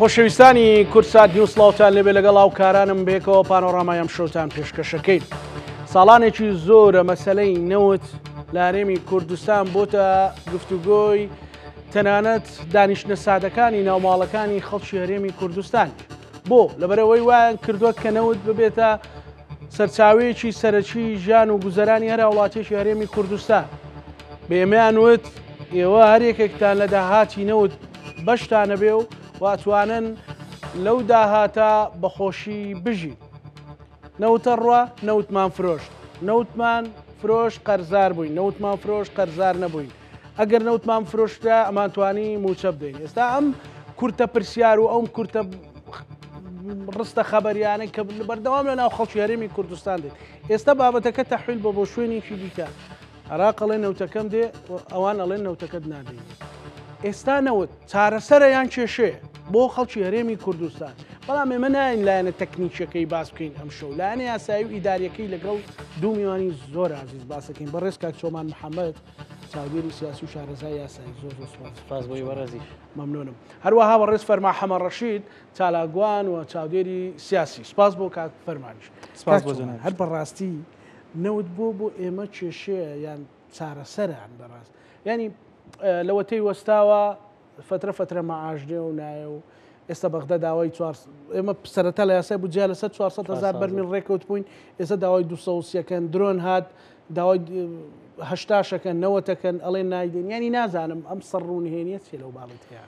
خۆشەویستانی کورسات نیوسڵاوتان لێبێ لەگەڵ هاوکارانم بێکەوە پانۆڕامای ئەم شەوتان پێشکەشەکەین. ساڵانێکی زۆرە مەسەلەی نەوت لە هەرێمی کوردستان بۆتە گفتوگۆی تەنانەت دانیشتە سادەکانی ناوماڵەکانی خەڵکی هەرێمی کوردستان. بۆ لەبەرەوەی وایان کردووە کە نەوت ببێتە سەرچاوەیەکی سەرەکی ژیان و گوزەرانی هەر وڵاتێکی هەرێمی کوردستان. بێمەیان وت ئێوە هەرێکێکتان لە داهاتی نەوت بەشتانە بێ و واتوانن لەو داهاتە بەخۆشی بژی. نەوتە ڕوا نەوتمان فرۆشت، نەوتمان فرۆش قەرزار بووین، نەوتمان فرۆش قەرزار نەبووین. ئەگەر نەوتمان فرۆشتە ئەمانتوانی موچە بدەین. ئێستا ئەم کورتە پرسیار و ئەم کورتە ڕستە خەبەریانە کە بەردەوام لە ناو خەڵکی هەرێمی کوردستان دێت. ئێستا بابەتەکە تەحویل بە بۆ شوێنێکی دیکە. عراقڵێ نەوتەکەم دێ ئەوان ئەڵێن نەوتەکەت نادەین. ئێستا نەوت چارەسەرە یان کێشەیە بۆ خەڵکی هەرێمی کوردستان. بەڵام ئێمە ناین لایەنە تەکنیکیەکەی باس بکەین ئەم شەو، لایەنە یاسایی و ئیداریەکەی لەگەڵ دوو میوانی زۆر عزیز باسەکەین. بەڕێز کاک چۆمان محەممەد چاودێری سیاسی و شارەزای یاسایی زۆر سپاس بۆی وەرەزی مەمنونم. هەروەها بەڕێز فەرما حەمە ڕەشید چالاگوان و چاودێری سیاسی. سپاس بۆ کاک فەرمانیش. سپاس بۆ جەناب. هەر بەڕاستی نەوت بۆ ئێمە کێشەیە یان چارەسەران بەڕاست. ینی لەوەتەی وەستاوە فترە مەعاژدێ و نایە و ئێستا بەغدە داوای ئێمە سەرەتا لە یاسای بودجیا لەسەر 400,000 بەرمیل ڕێکەوت بووین. ئێستا داوای 200یەکەن درۆن هات، داوای 80شەکەن 90ەکەن ئەڵێ نایدێن. ینی نازانم ئەم سەرڕوونهێنیە چێ لەو باڵێت هەیە.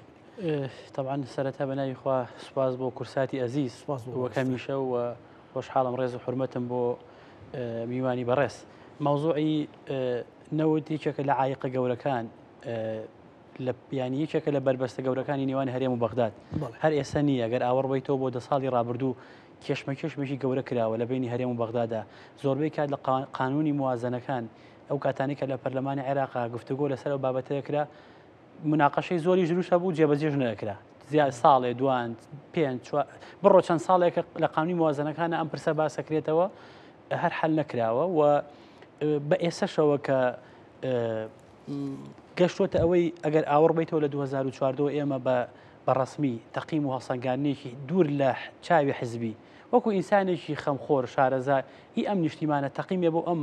طبعا سەرەتا بەناوی خوا سوپاس بۆ کورساتی ئەزیز وەکەمیشە و خۆشحاڵم ڕێز و حورمەتم بۆ میوانی بەڕێز. مەوزوعی نەوت یەکێکە لە عایقە گەورەکان لە یانیەکێکە لە بربەستە گەورەکانی نێوان هەرێم و بەغداد. هەر ئێستا نییە ئەگەر ئاوەڕبیتەوە بۆ 10 ساڵی ڕابردوو کێشمەکێشمێکی گەورە کراوە لە بینی هەرێم و بەغدادا. زۆربەی کات لە قانونی موازنەکان ئەو کاتانی کە لە پەرلەمانی عێراقا گفتوگۆ لەسەر ئەو بابەتەیە کرا، مناقەشەی زۆری ژروشە بوو جێبەجێش نەکرا. ساڵێ دوان پێنج بڕۆ چەند ساڵێکە لە قانونی موازنەکانە ئەم پرسە باسەکرێتەوە هەر حەل نەکراوە و بە ئێسەشەوە کە گەشتوتە ئەوەی ئەگەر ئاوەڕ بیتەوە لە 2014 ئێمە بە ڕسمی تەقیم و هەڵسەنگاندنێکی دوور لە چاوی حزبی وەکو ئینسانێکی خەمخۆر شارەزا هی ئەم نیشتیمانە تەقیمێ بۆ ئەم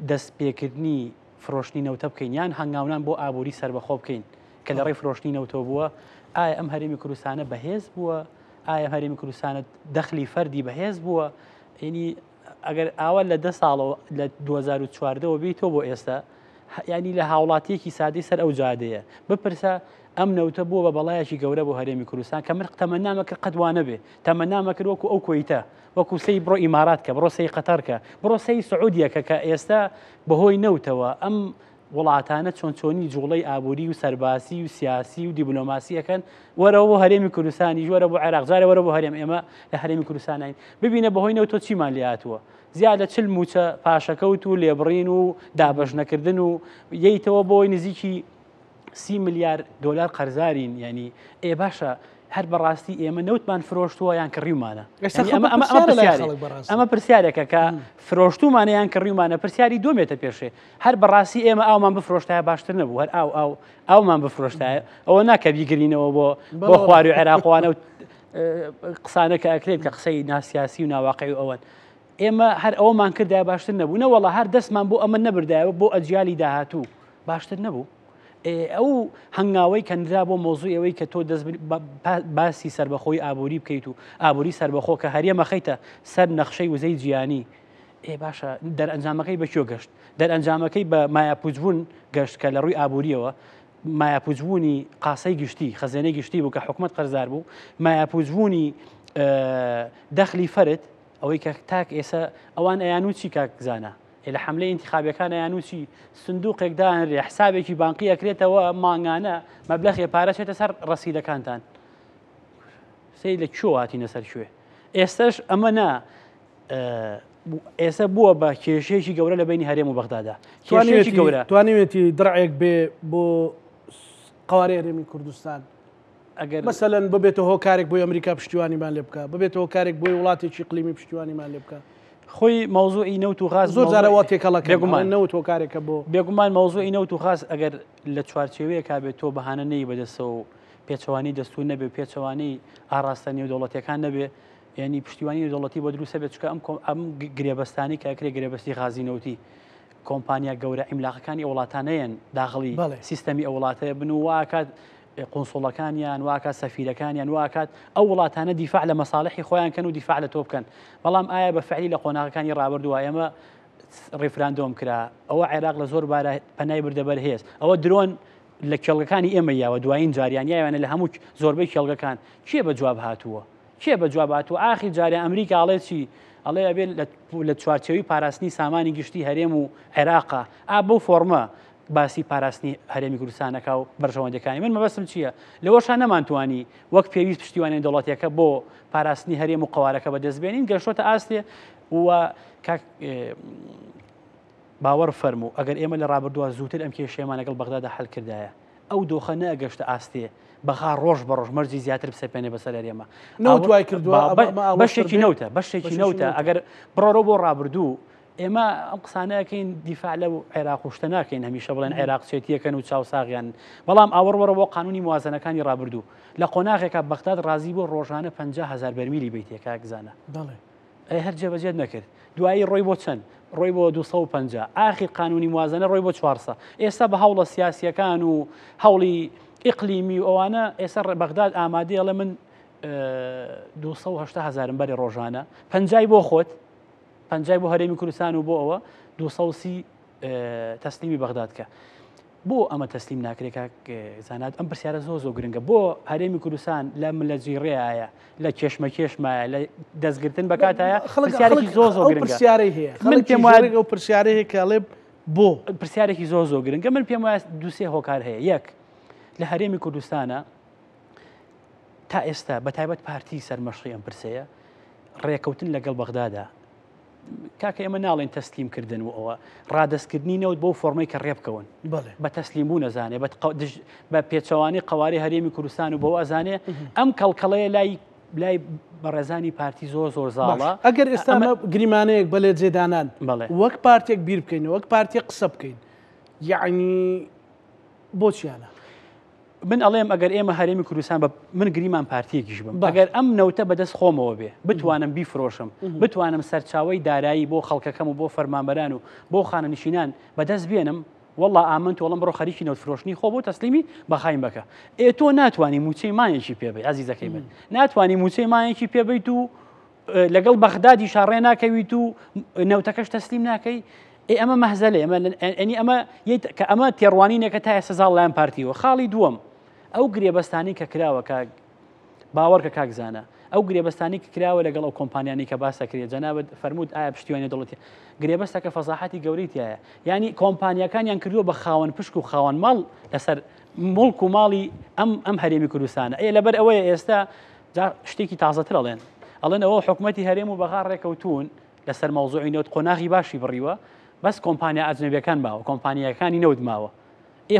دەست پێکردنی فرۆشتنی نەوتە بکەین یان هەنگاونان بۆ ئابووری سربەخۆ بکەین کە لە ڕێی فرۆشتنی نەوتەوە بووە. ئایا ئەم هەرێمی کوردستانە بەهێز بووە؟ ئایا هەرێمی کوردستانە دەخلی فەردی بەهێز بووە؟ ینی ئەگەر ئاوە لە 10 ساڵەوە لە 2014ەوە بیتەوە بۆ ئێستا ینی لە هاوڵاتیەکی سادەی سەر ئەو جادەیە بپرسە ئەم نەوتە بووە بە بەڵایەکی گەورە بۆ هەرێمی کوردستان کە من تەمەنامەکرد قەدوانە بێ، تەمەنامەکرد وەکو ئەو کۆیتە، وەکو سەی بڕۆ ئیماراتکە، بڕۆ سەی قەتەرکە، بڕۆ سەی سعودیەکە کە ئێستا بەهۆی نەوتەوە ئەم وڵاتانە چۆنچۆنی جوڵەی ئابووری و سەرباسی و سیاسی و دیبلۆماسیەکەن وەرەوە بۆ هەرێمی کوردستانی وەرە بۆ عێراق جارە وەرە بۆ هەرێم ئێمە لە هەرێمی کوردستانین ببینە بەهۆی نەوتۆ چیمان لێهاتووە. زیاد لە 40 موچە پاشەکەوت و لێبڕین و دابەش نەکردن و یەیتەوە بۆی نزیکی 30 میلیارد دلار قەرزارین. ینی باشە هەر بەڕاستی ئێمە نەوتمان فرۆشتووە یان کڕیومانە. ئەمە پرسیارێکە کە فرۆشتومانە یان کڕیومانە پرسیاری دۆمێتە پێشێ. هەر بەڕاستی ئێمە ئاومان بفرۆشتایە باشتر نەبوو، هەر ئاومان بفرۆشتایە ئەوە ناکە بیگرینەوە بۆ خوار و عێراقوانە و قسانە کە ئەکرێت کە قسەی ناسیاسی و ناواقعی و ئەوەن. ئێمە هەر ئەوەمان کردای باشتر نەبوو نەوەڵا هەر دەستمان بۆ ئەمە نەبردایەوە بۆ ئەجیالی داهاتوو باشتر نەبوو. ئەو هەنگاوەی کەندرا بۆ مۆزوعی ئەوەی کە تۆ دەست باسی سربەخۆی ئابووری بکەیت و ئابووری سربەخۆ کە هەرێمە خەیتە سەر نەخشەی وزەی جیانی. باشە دەرئەنجامەکەی بەکوێ گەشت؟ دەرئەنجامەکەی بە مایەپوجبوون گەشت کە لە ڕووی ئابووریەوە مایەپوجبوونی قاسەی گشتی خەزانەی گشتی بوو کە حکوومەت قەرزار بوو، مایەپوجبوونی دەخلی فەرد ئەوەی کە تاک ئێستا ئەوان ئەیانوچی کاکزانە لە حملەی ئینتیخابیەکان ئەیانوچی سندوقێکدان حسابێکی بانقی ئەکرێتەوە مانگانە مەبلەغی پارەچێتە سەر ڕەسیدەکانتان. سەی لە کوێ هاتینە سەر کوێ؟ ئێستاش ئەمە نا ئێستا بووە بە کێشەیەکی گەورە لە بینی هەرێم و بەغدادا. کێشەیەکی گەورە توانێتی دڕعێک بێ بۆ قوارەی هەرێمی کوردستان ئەگەر مەسەلەن ببێتە هۆکارێک بۆی ئەمریکا پشتیوانیمان لێ بکە، ببێتە هۆکارێک بۆی وڵاتێکی قلیمی پشتیوانیمان لێ بکە. خۆی مەوزوعی نەوت و غاز زۆر جارەوە تێکەڵەکە بێگومان نەوت هۆکارێکە بۆ بێگومان مەوزوعی نەوت و غاز ئەگەر لە چوارچێوەیەکا بێت تۆ بەهانە نەی بەدەستەوە پێچەوانی دەستور نەبێ پێچەوانی ئاراستە نێودەوڵەتیەکان نەبێ ینی پشتیوانی نێودەوڵەتی بۆ دروستە بێت چکە ئەم گرێبەستانی کە ئەکرێ گرێبەستی غازینەوتی کۆمپانیا گەورە ئیملاقەکانی وڵاتانەیەن داخڵی سیستەمی ئەو وڵاتەیە بن و واکات قونسوڵەکانیان واکات سەفیرەکانیان واکات ئەو وڵاتانە دیفاع لە مەساڵحی خۆیان کەن و دیفاع لە تۆ بکەن بەڵام ئایا بە فعلی لە قۆناغەکانی ڕابردووە ئێمە ڕێفراندۆم کرا ئەوە عێراق لە زۆر بارە پەنای بردە بەرهێز ئەوە درۆن لە کێڵگەکانی ئێمە یاوە دوایین جاریان یاوانە لە هەموو زۆربەی کێڵگەکان چیە بە جواب هاتووە چیە بە جواب هاتووە ئاخی جاریان ئەمریکا ئەڵێ چی ئەڵێ ئەبێ لە چوارچێوی پاراستنی سامانی گشتی هەرێم و عێراقا بەو فۆرمە باسی پاراستنی هەرێمی کوردستانەکە و بەرژەوەندەکانی من مەبەستم چییە لەوەشان نەمانتوانی وەک پێویست پشتیوانی دەوڵەتیەکە بۆ پاراستنی هەرێم و قەوارەکە بەدەستبێنین گەشتۆتە ئاستێ و باوەڕ فەرموو ئەگەر ئێمە لە ڕابردووە زووتر ئەم کێشەیەمان لەگەڵ بەغدادا حەل کردایە ئەو دۆخە نەگەشتە ئاستێ بەخا ڕۆژ بە ڕۆژ مەرجی زیاتر بسەپێنێ بەسەر هەرێمە نەوتوای کردووە بەشێکی نەوتە بەشێکی نەوتە ئەگەر بڕۆ بۆ ڕابردوو ئێمە ئەم قسانەکەین دیفاع لەو عێراق و شتە ناکەین هەمیشە بڵێن عێراق چێتیەکەن و چاوساغیان بەڵام ئاوەڕوەرە بۆ قانونی موازنەکانی ڕابردوو لە قۆناغێکە بەغداد ڕازی بۆ ڕۆژانە 50,000 بەرمیلی بیتێکە گزانە هەر جێبەجێت نەکرد دوایی ڕۆی بۆ چەند ڕۆی بۆ 250 ئاخی قانونی موازنە ڕۆی بۆ 400 ئێستا بە هەوڵە سیاسیەکان و هەوڵی ئیقلیمی و ئەوانە ئێستا بەغداد ئامادەیە لە من 280,000 بەری ڕۆژانە 50 بۆ خۆت 50 بۆ هەرێمی کوردستان و بۆ ئەوە 230 تەسلیمی بەغدادکە بۆ ئەمە تەسلیم ناکرێت زانات ئەم پرسیارە زۆ گرنگە بۆ هەرێمی کوردستان لە لە جیڕێایە لە کێشمەکێشمایە لە دەستگرتن بەکاتایە پرسیارێکی زۆ گرنگە پرسیارەی هەیە من پێم وایە ئەو پرسیارەیە کە ئەڵێ بۆ پرسیارێکی زۆ گرنگە من پێم وایە دووسێ هۆکار هەیە یەک لە هەرێمی کوردستانە تا ئێستا بەتایبەت پارتی سەرمەشقی ئەم پرسەیە ڕێکەوتن لەگەڵ بەغدادا کاکە ئێمە ناڵێن تەسلیمکردن و ئەوە ڕادەستکردنی نەوت بۆ فۆرمەی کە ڕێبکەون بە تەسلیم بوو نەزانێ بە پێچەوانی قەواری هەرێمی کوردستان و بۆ ئەزانێ ئەم کەڵکەڵەیە لای بەڕێزانی پارتی زۆر زاڵە ئەگەر ئێستا گریمانەیەک بەلێ جێدانان وەک پارتێک بیر بکەین وەک پارتی قسە بکەین یعنی بۆچیانە من ئەڵێم ئەگەر ئێمە هەرێمی کوردستان من گریمان پارتیەکیش بم ئەگەر ئەم نەوتە بەدەست خۆمەوە بێ بتوانم بیفرۆشم بتوانم سەرچاوی دارایی بۆ خەڵکەکەم و بۆ فەرمانبەران و بۆ خانەنشینان بەدەست بێنم والله ئامن وەڵام بڕۆ خەریکی نەوتفرۆشتنی خۆ بۆ تەسلیمی بەخایم بکە تۆ ناتوانانی موچەی مایەکی پێبێ عزیزەکەی من ناتوانانی موچەی مایەکی پێبیت و لەگەڵ بەغدادی شاڕێ ناکەویت و نەوتەکەش تەسلیم ناکەی ئەمە مەهزەلێ ئەمە تێڕوانینێکە تا ئێستا زاڵ لایەن پارتیەوە خاڵی دووەم ئەو گرێبەستانی کە کراوە باوەڕکە کاکزانە ئەو گرێبەستانی کە کراوە لەگەڵ ئەو کۆمپانیانی کە باسەکرێت جەنابەت فەرموود ئایا پشتیوانی دەوڵەتی گرێبەستەکە فەزاحەتی گەورەیە یعنی کۆمپانیەکانیان کردووە بە خاوەن پشک و خاوەن ماڵ لەسەر مڵک و ماڵی ئەم هەرێمی کوردستانە لەبەر ئەوەیە ئێستا شتێکی تازەتر ئەڵێن ئەوە حکومەتی هەرێم و بەغا ڕێکەوتون لەسەر مەوزوعی نەوت قۆناغی باشی بڕیوە بەس کۆمپانیا ئەجنەبیەکان ماوە کۆمپانیەکانی نەوت ماوە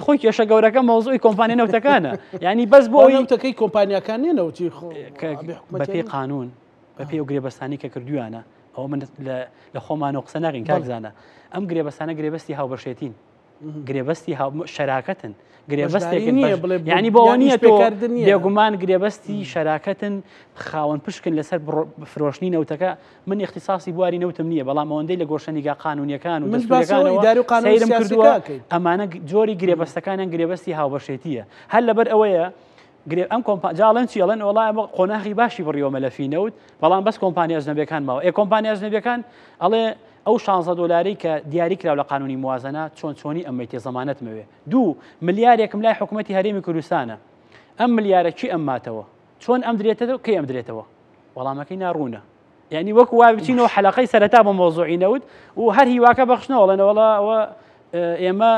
خۆی کێشە گەورەکە مەوزوعی کۆمپانیا نەوتەکانە یعنی بەس بۆ نەوتەکەی کۆمپانیەکان نێنەوتی بەپێی قانون بەپێی و گرێبەستانی کە کردویانە ئەوە من لە خۆمان و قسە ناقین کاکزانە ئەم گرێبەستانە گرێبەستی هاوبەشێتین گرێبەستی شەراکەتن گرێبەستێکن ینی بۆەوە نییە بێگومان گرێبەستی شەراکەتن خاوەن پشکن لەسەر فرۆشتنی نەوتەکە من اختصاصی بواری نەوتم نییە بەڵام ئەوەندەی لە گۆشەنیگا قانونیەکان و سەیرم کردووە ئەمانە جۆری گرێبەستەکانیان گرێبەستی هاوبەشێتیە هەر لەبەر ئەوەیە ئەم جاڵێن چیڵێن وڵای قۆناغی باشی بڕیەوە مەلەفی نەوت بەڵام بەس کۆمپانیا ئەجنەبیەکان ماوە کۆمپانیا ئەجنەبیەکان ئەڵێ ئەو 16 دلاری کە دیاری کراو لە قانونی موازنە چۆنی ئەمەی تێزەمانەت مەوێ 2 ملیارێکم لای حکوومەتی هەرێمی کوردستانە ئەم ملیارە چی ئەم ماتەوە چۆن ئەم درێتەوە کەی ئەم درێتەوە وەڵامەکەی ناڕوونە یعنی وەکو وا بچینەوە حەلەقەی سەرەتا بە مۆزوعی نەوت و هەر هیواکە بەخشنەوەڵێنەوەڵا ئەوە ئێمە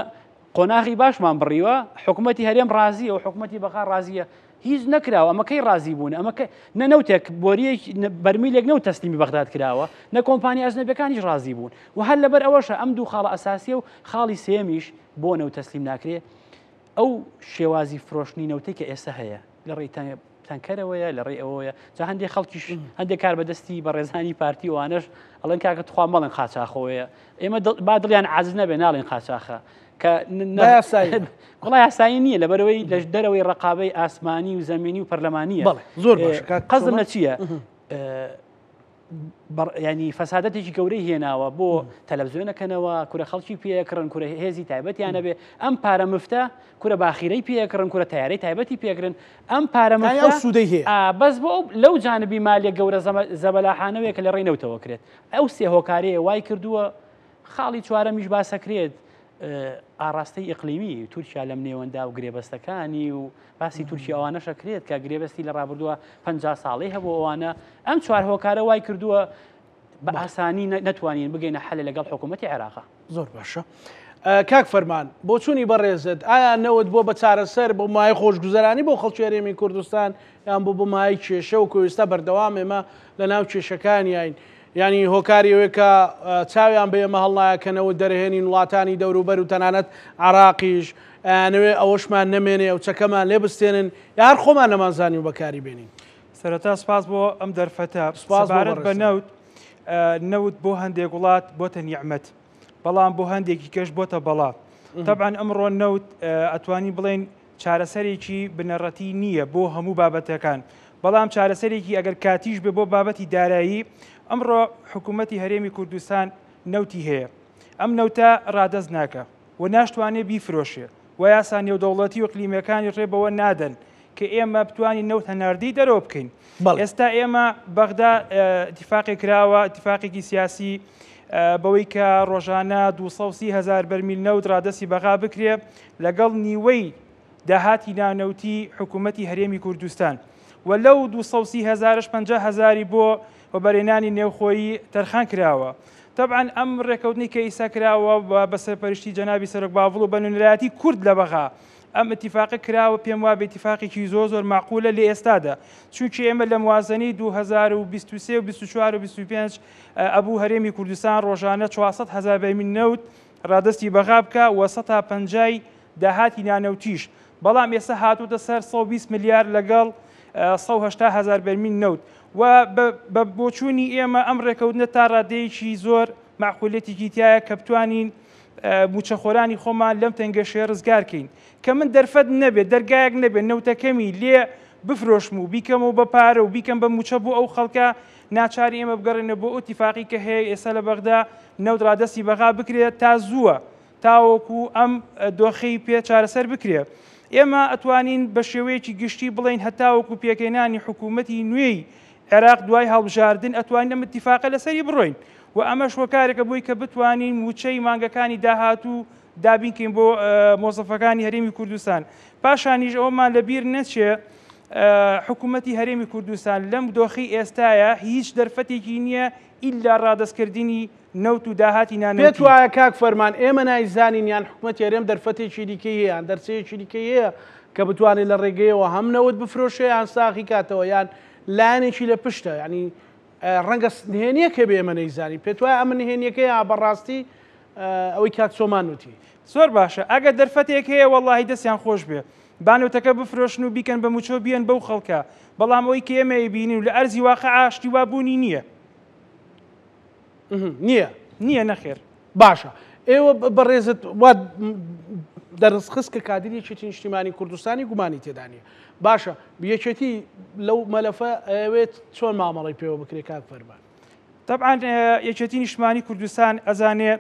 قۆناغی باشمان بڕیوە حکوومەتی هەرێم ڕازیە و حکوومەتی بەخا ڕازیە هیچ نەکراوە ئەمەکەی ڕازی بوون ئەمەکە نەنەوتێک بۆریەک بەرمیلێک نەوت تەسلیمی بەغداد کراوە نە کۆمپانیا ئەجنەبیەکانیش ڕازی بوون و هەر لەبەر ئەوەشە ئەم دوو خاڵە ئەساسیە و خاڵی سێمیش بۆ نەوت تەسلیم ناکرێ ئەو شێوازی فرۆشتنی نەوتەی کە ئێستا هەیە لە ڕێی تەنکەرەوەیە لە ڕێی ئەوەیە جا هەندێک خەڵکیش هەندێک کار بەدەستی بە ڕێزانی پارتی وانش ئەڵێن کاکە تخوا مەڵێن قاچاخۆیە ئێمە با دڵیان عاجز نەبێ ناڵێن قاچاخە کە وڵای یاسایی نییە لەبەرەوەی لە دەرەوەی ڕقابەی ئاسمانی و زەمینی و پەرلەمانیە. زۆر قەزم لە چییە؟ ینی فەسادەتێکی گەورەی هێناوە بۆ تەلەڤیزیۆنەکەنەوە کورە خەڵکی پێکڕن کورە هێزی تایبەتیانە بێ ئەم پارە مفتە کورە باخیرەی پێکڕن کورە تیارەی تایبەتی پێکردن ئەم پارە سوودەی هەیە بەس بۆ لەو جانبی مالیە گەورە زەبەلاحانەوەیە کە لە ڕێنەوتەوە کرێت ئەو سێ هۆکارەیە وای کردووە خاڵی چوارەمیش باسەکرێت ئاڕاستەی ئیقلیمی تورکیا لەم نێوەندا و گرێبەستەکانی و باسی تورکیا ئەوانەشەکرێت کە گرێبەستی لە ڕابردووە 50 ساڵی هەبوو ئەوانە ئەم چوار هۆکارە وای کردووە بە ئاسانی نەتوانین بگەینە حەلە لەگەڵ حکوومەتی عێراق. زۆر باشە. کاک فەرمان بۆ چوونی بەڕێزت ئایا نەوت بۆ بە چارەسەر بۆ مای خۆشگوزەرانی بۆ خەڵکی هەرێمی کوردستان یان بۆ مای کێشە و کۆویستە بەردەوام ئێمە لە ناو کێشەکانیین ینی هۆکاریەوەی کە چاویان بە ئێمە هەڵنایەکەنەوە دەرهێنین وڵاتانی دەوروبەر و تەنانەت عراقیش نوێ ئەوەشمان نەمێنێ ئەو چەکەمان لێ بستێنن یار خۆمان نەمانزانی و بەکاری بێنین. سەرەتا سپاس بۆ ئەم دەرفەتە سپاسبارەت بە نەوت بۆ هەندێک وڵات بۆتە نیعمەت بەڵام بۆ هەندێکی کەش بۆتە بەڵا. طبعا ئەمڕۆ نەوت ئەتوانی بڵێن چارەسەرێکی بنەڕەتی نییە بۆ هەموو بابەتەکان بەڵام چارەسەرێکی ئەگەر کاتیش بێ بۆ بابەتی دارایی ئەمڕۆ حکوومەتی هەرێمی کوردستان نەوتی هەیە ئەم نەوتە ڕادەست ناکە و ناشتوانێ بیفرۆشێ و یاسا نێودەوڵەتی و قلیمەکانی ڕێبەوە نادەن کە ئێمە بتوانین نەوت هەناردی دەرەوە بکەین. ئێستا ئێمە بەغدا اتفاقی کراوە اتفاقێکی سیاسی بەوەی کە ڕۆژانە 230,000 بەرمیل نەوت ڕادەستی بەغا بکرێ لەگەڵ نیوەی داهاتی نانەوتی حکوومەتی هەرێمی کوردستان و لەو 230,000ش 50,000 بۆ وەبەرهێنانی نێوخۆیی تەرخان کراوە. طبعا ئەم ڕێکەوتنی کە ئیسا کراوە بە سەرپەرشتی جەنابی سەرۆک باڤڵ و بەنوێنەرایەتی کورد لە بەغا ئەم اتفاقی کراوە پێم وابێ اتفاقێکی زۆر معقولە لە ئێستادا چونکی ئێمە لە موازنەی 2023 و 24 و 25 ئەبوو هەرێمی کوردستان ڕۆژانە 400,000 بەرمیل نەوت ڕادەستی بەغا بکە و 150 داهاتی نانەوتیش بەڵام ئێستا هاتووتە سەر 120 میلیارد لەگەڵ 180,000 بەرمیل نەوت و بە بۆچوونی ئێمە ئەم ڕێکەوتنە تا ڕادەیەکی زۆر معقولێتێکی تایە کە بتوانین موچەخۆرانی خۆمان لەم تەنگەشێ ڕزگارکەین کە من دەرفەت نەبێت دەرگایەک نەبێت نەوتەکەمی لێ بفرۆشم و بیکەمەوە بە پارە و بیکەم بە موچە بۆ ئەو خەڵکە ناچاری ئێمە بگەڕێنە بۆ ئۆتیفاقی کە هەیە ئێستا لە بەغدا نەوت ڕادەستی بەغا بکرێت تا زووە تاوەکو ئەم دۆخەی پێ چارەسەر بکرێت. ئێمە ئەتوانین بە شێوەیەکی گشتی بڵین هەتاوەکو پێکەێنانی حکوومەتی نوێی عێراق دوای هەڵبژاردن ئەتوانین ئەم اتیفاقە لەسەری بڕۆین و ئەمەش وەکارێکە بووی کە بتوانین موچەی مانگەکانی داهاتوو دابینکەین بۆ مۆزەفەکانی هەرێمی کوردستان. پاشانیش ئەومان لەبیر نەچێ حکوومەتی هەرێمی کوردستان لەم دۆخی ئێستایە هیچ دەرفەتێکی نییە ئیلا ڕادەستکردنی نەوت و داهاتی نانەوتی. پێت وایە کاک فەرمان ئێمە نایزانین یان حکوومەتی هەرێم دەرفەتێکی دیکەی هەیە یان دەرچەیەکی دیکەی هەیە کە بتوانێت لە ڕێگەیەوە هەم نەوت بفرۆشێ یان ساغی کاتەوە یان لایەنێکی لە پشتە ینی ڕەنگە نهێنیەکە بێ ئێمە نەیزانی پێت وایە ئەمە نهێنیەکەی بەڕاستی ئەوەی کاک چۆمان وتی. زۆر باشە ئەگەر دەرفەتێک هەیە وەڵاهی دەستیان خۆش بێ بانوتەکە بفرۆشن و بیکەن بە موچۆ بیان بەو خەڵکە بەڵام ئەوەی کە ئێمە بینین و لە ئەرزی واقع ئاشتی وابوونی نییە نەخێر. باشە ئێوە بەڕێزت دەرسخست کە کادریەکی نیشتیمانی کوردستانی گومانی تێدانە باشە یەکێتی لەو مەلەفە ئەوێت چۆن مامەڵی پێوە بکرێ کاک فەرمان. طبعا یەکێتی نیشتیمانی کوردستان ئەزانێ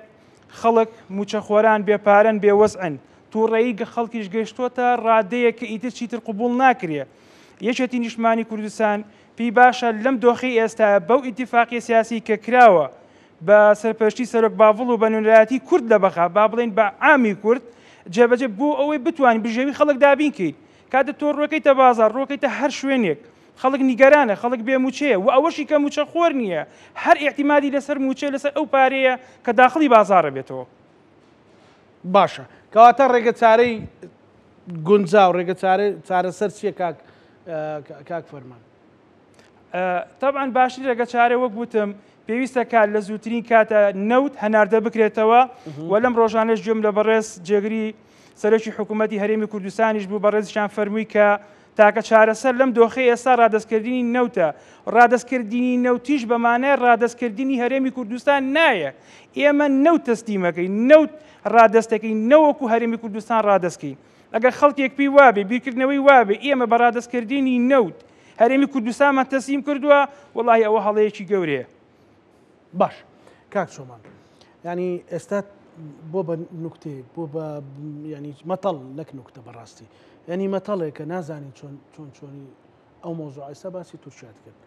خەڵک موچەخۆران بێپارەن بێوەزعن تووڕێی خەڵکیش گەشتۆتە ڕادەیە کە ئیتر چیتر قبول ناکرێ. یەکێتی نیشتیمانی کوردستان پێی باشە لەم دۆخی ئێستا بەو ئیتیفاقی سیاسی کە کراوە بە سەرپەرشتی سەرۆک باڤڵ و بەنوێنەرایەتی کورد لە بەغا با بڵێن بە عامی کورد جێبەجێ بۆ ئەوەی بتوانین بژێوی خەڵک دابینکەیت کاتە تۆ ڕۆکەیتە بازار ڕۆکەیتە هەر شوێنێک خەڵک نیگەرانە خەڵک بێ موچەیە و ئەوەشی کە موچە خۆر نییە هەر ئیحتیمادی لەسەر موچە لەسەر ئەو پارەیە کە داخڵی بازارە بێتەوە. باشە کەواتە ڕێگە چارەی گونجا و ڕێگە چارەسەر چییە کاک فەرمان؟ طبعا باشی ڕێگە چارە وەک گوتم پێویستە کات لە زووترین کاتە نەوت هەناردە بکرێتەوە و لەم ڕۆژانەش گوێم لە بەڕێز جێگری سەرۆکی حکوومەتی هەرێمی کوردستانیش بوو بەڕێزیشان فەرمووی کە تاکە چارەسەر لەم دۆخی ئێستا ڕادەستکردنی نەوتە ڕادەستکردنی نەوتیش بەمانای ڕادەستکردنی هەرێمی کوردستان نایە ئێمە نەوت تەسلیمەکەی نەوت ڕادەستەکەی نەوەکو هەرێمی کوردستان ڕادەستکەی ئەگەر خەڵکێک پێی وابێ بیرکردنەوەی وابێ ئێمە بە ڕادەستکردنی نەوت هەرێمی کوردستانمان تەسلیم کردووە وەڵاهی ئەوە هەڵەیەکی گەورەیە. باش کاک چۆمان ینی ئێستا بۆ بە نوکتەیەک بۆ بە ینی مەتەڵ نەک نوکتە بەڕاستی ینی مەتەڵێکە نازانین چۆنی ئەو مۆزوع ئێستا باسی تورکیات کرد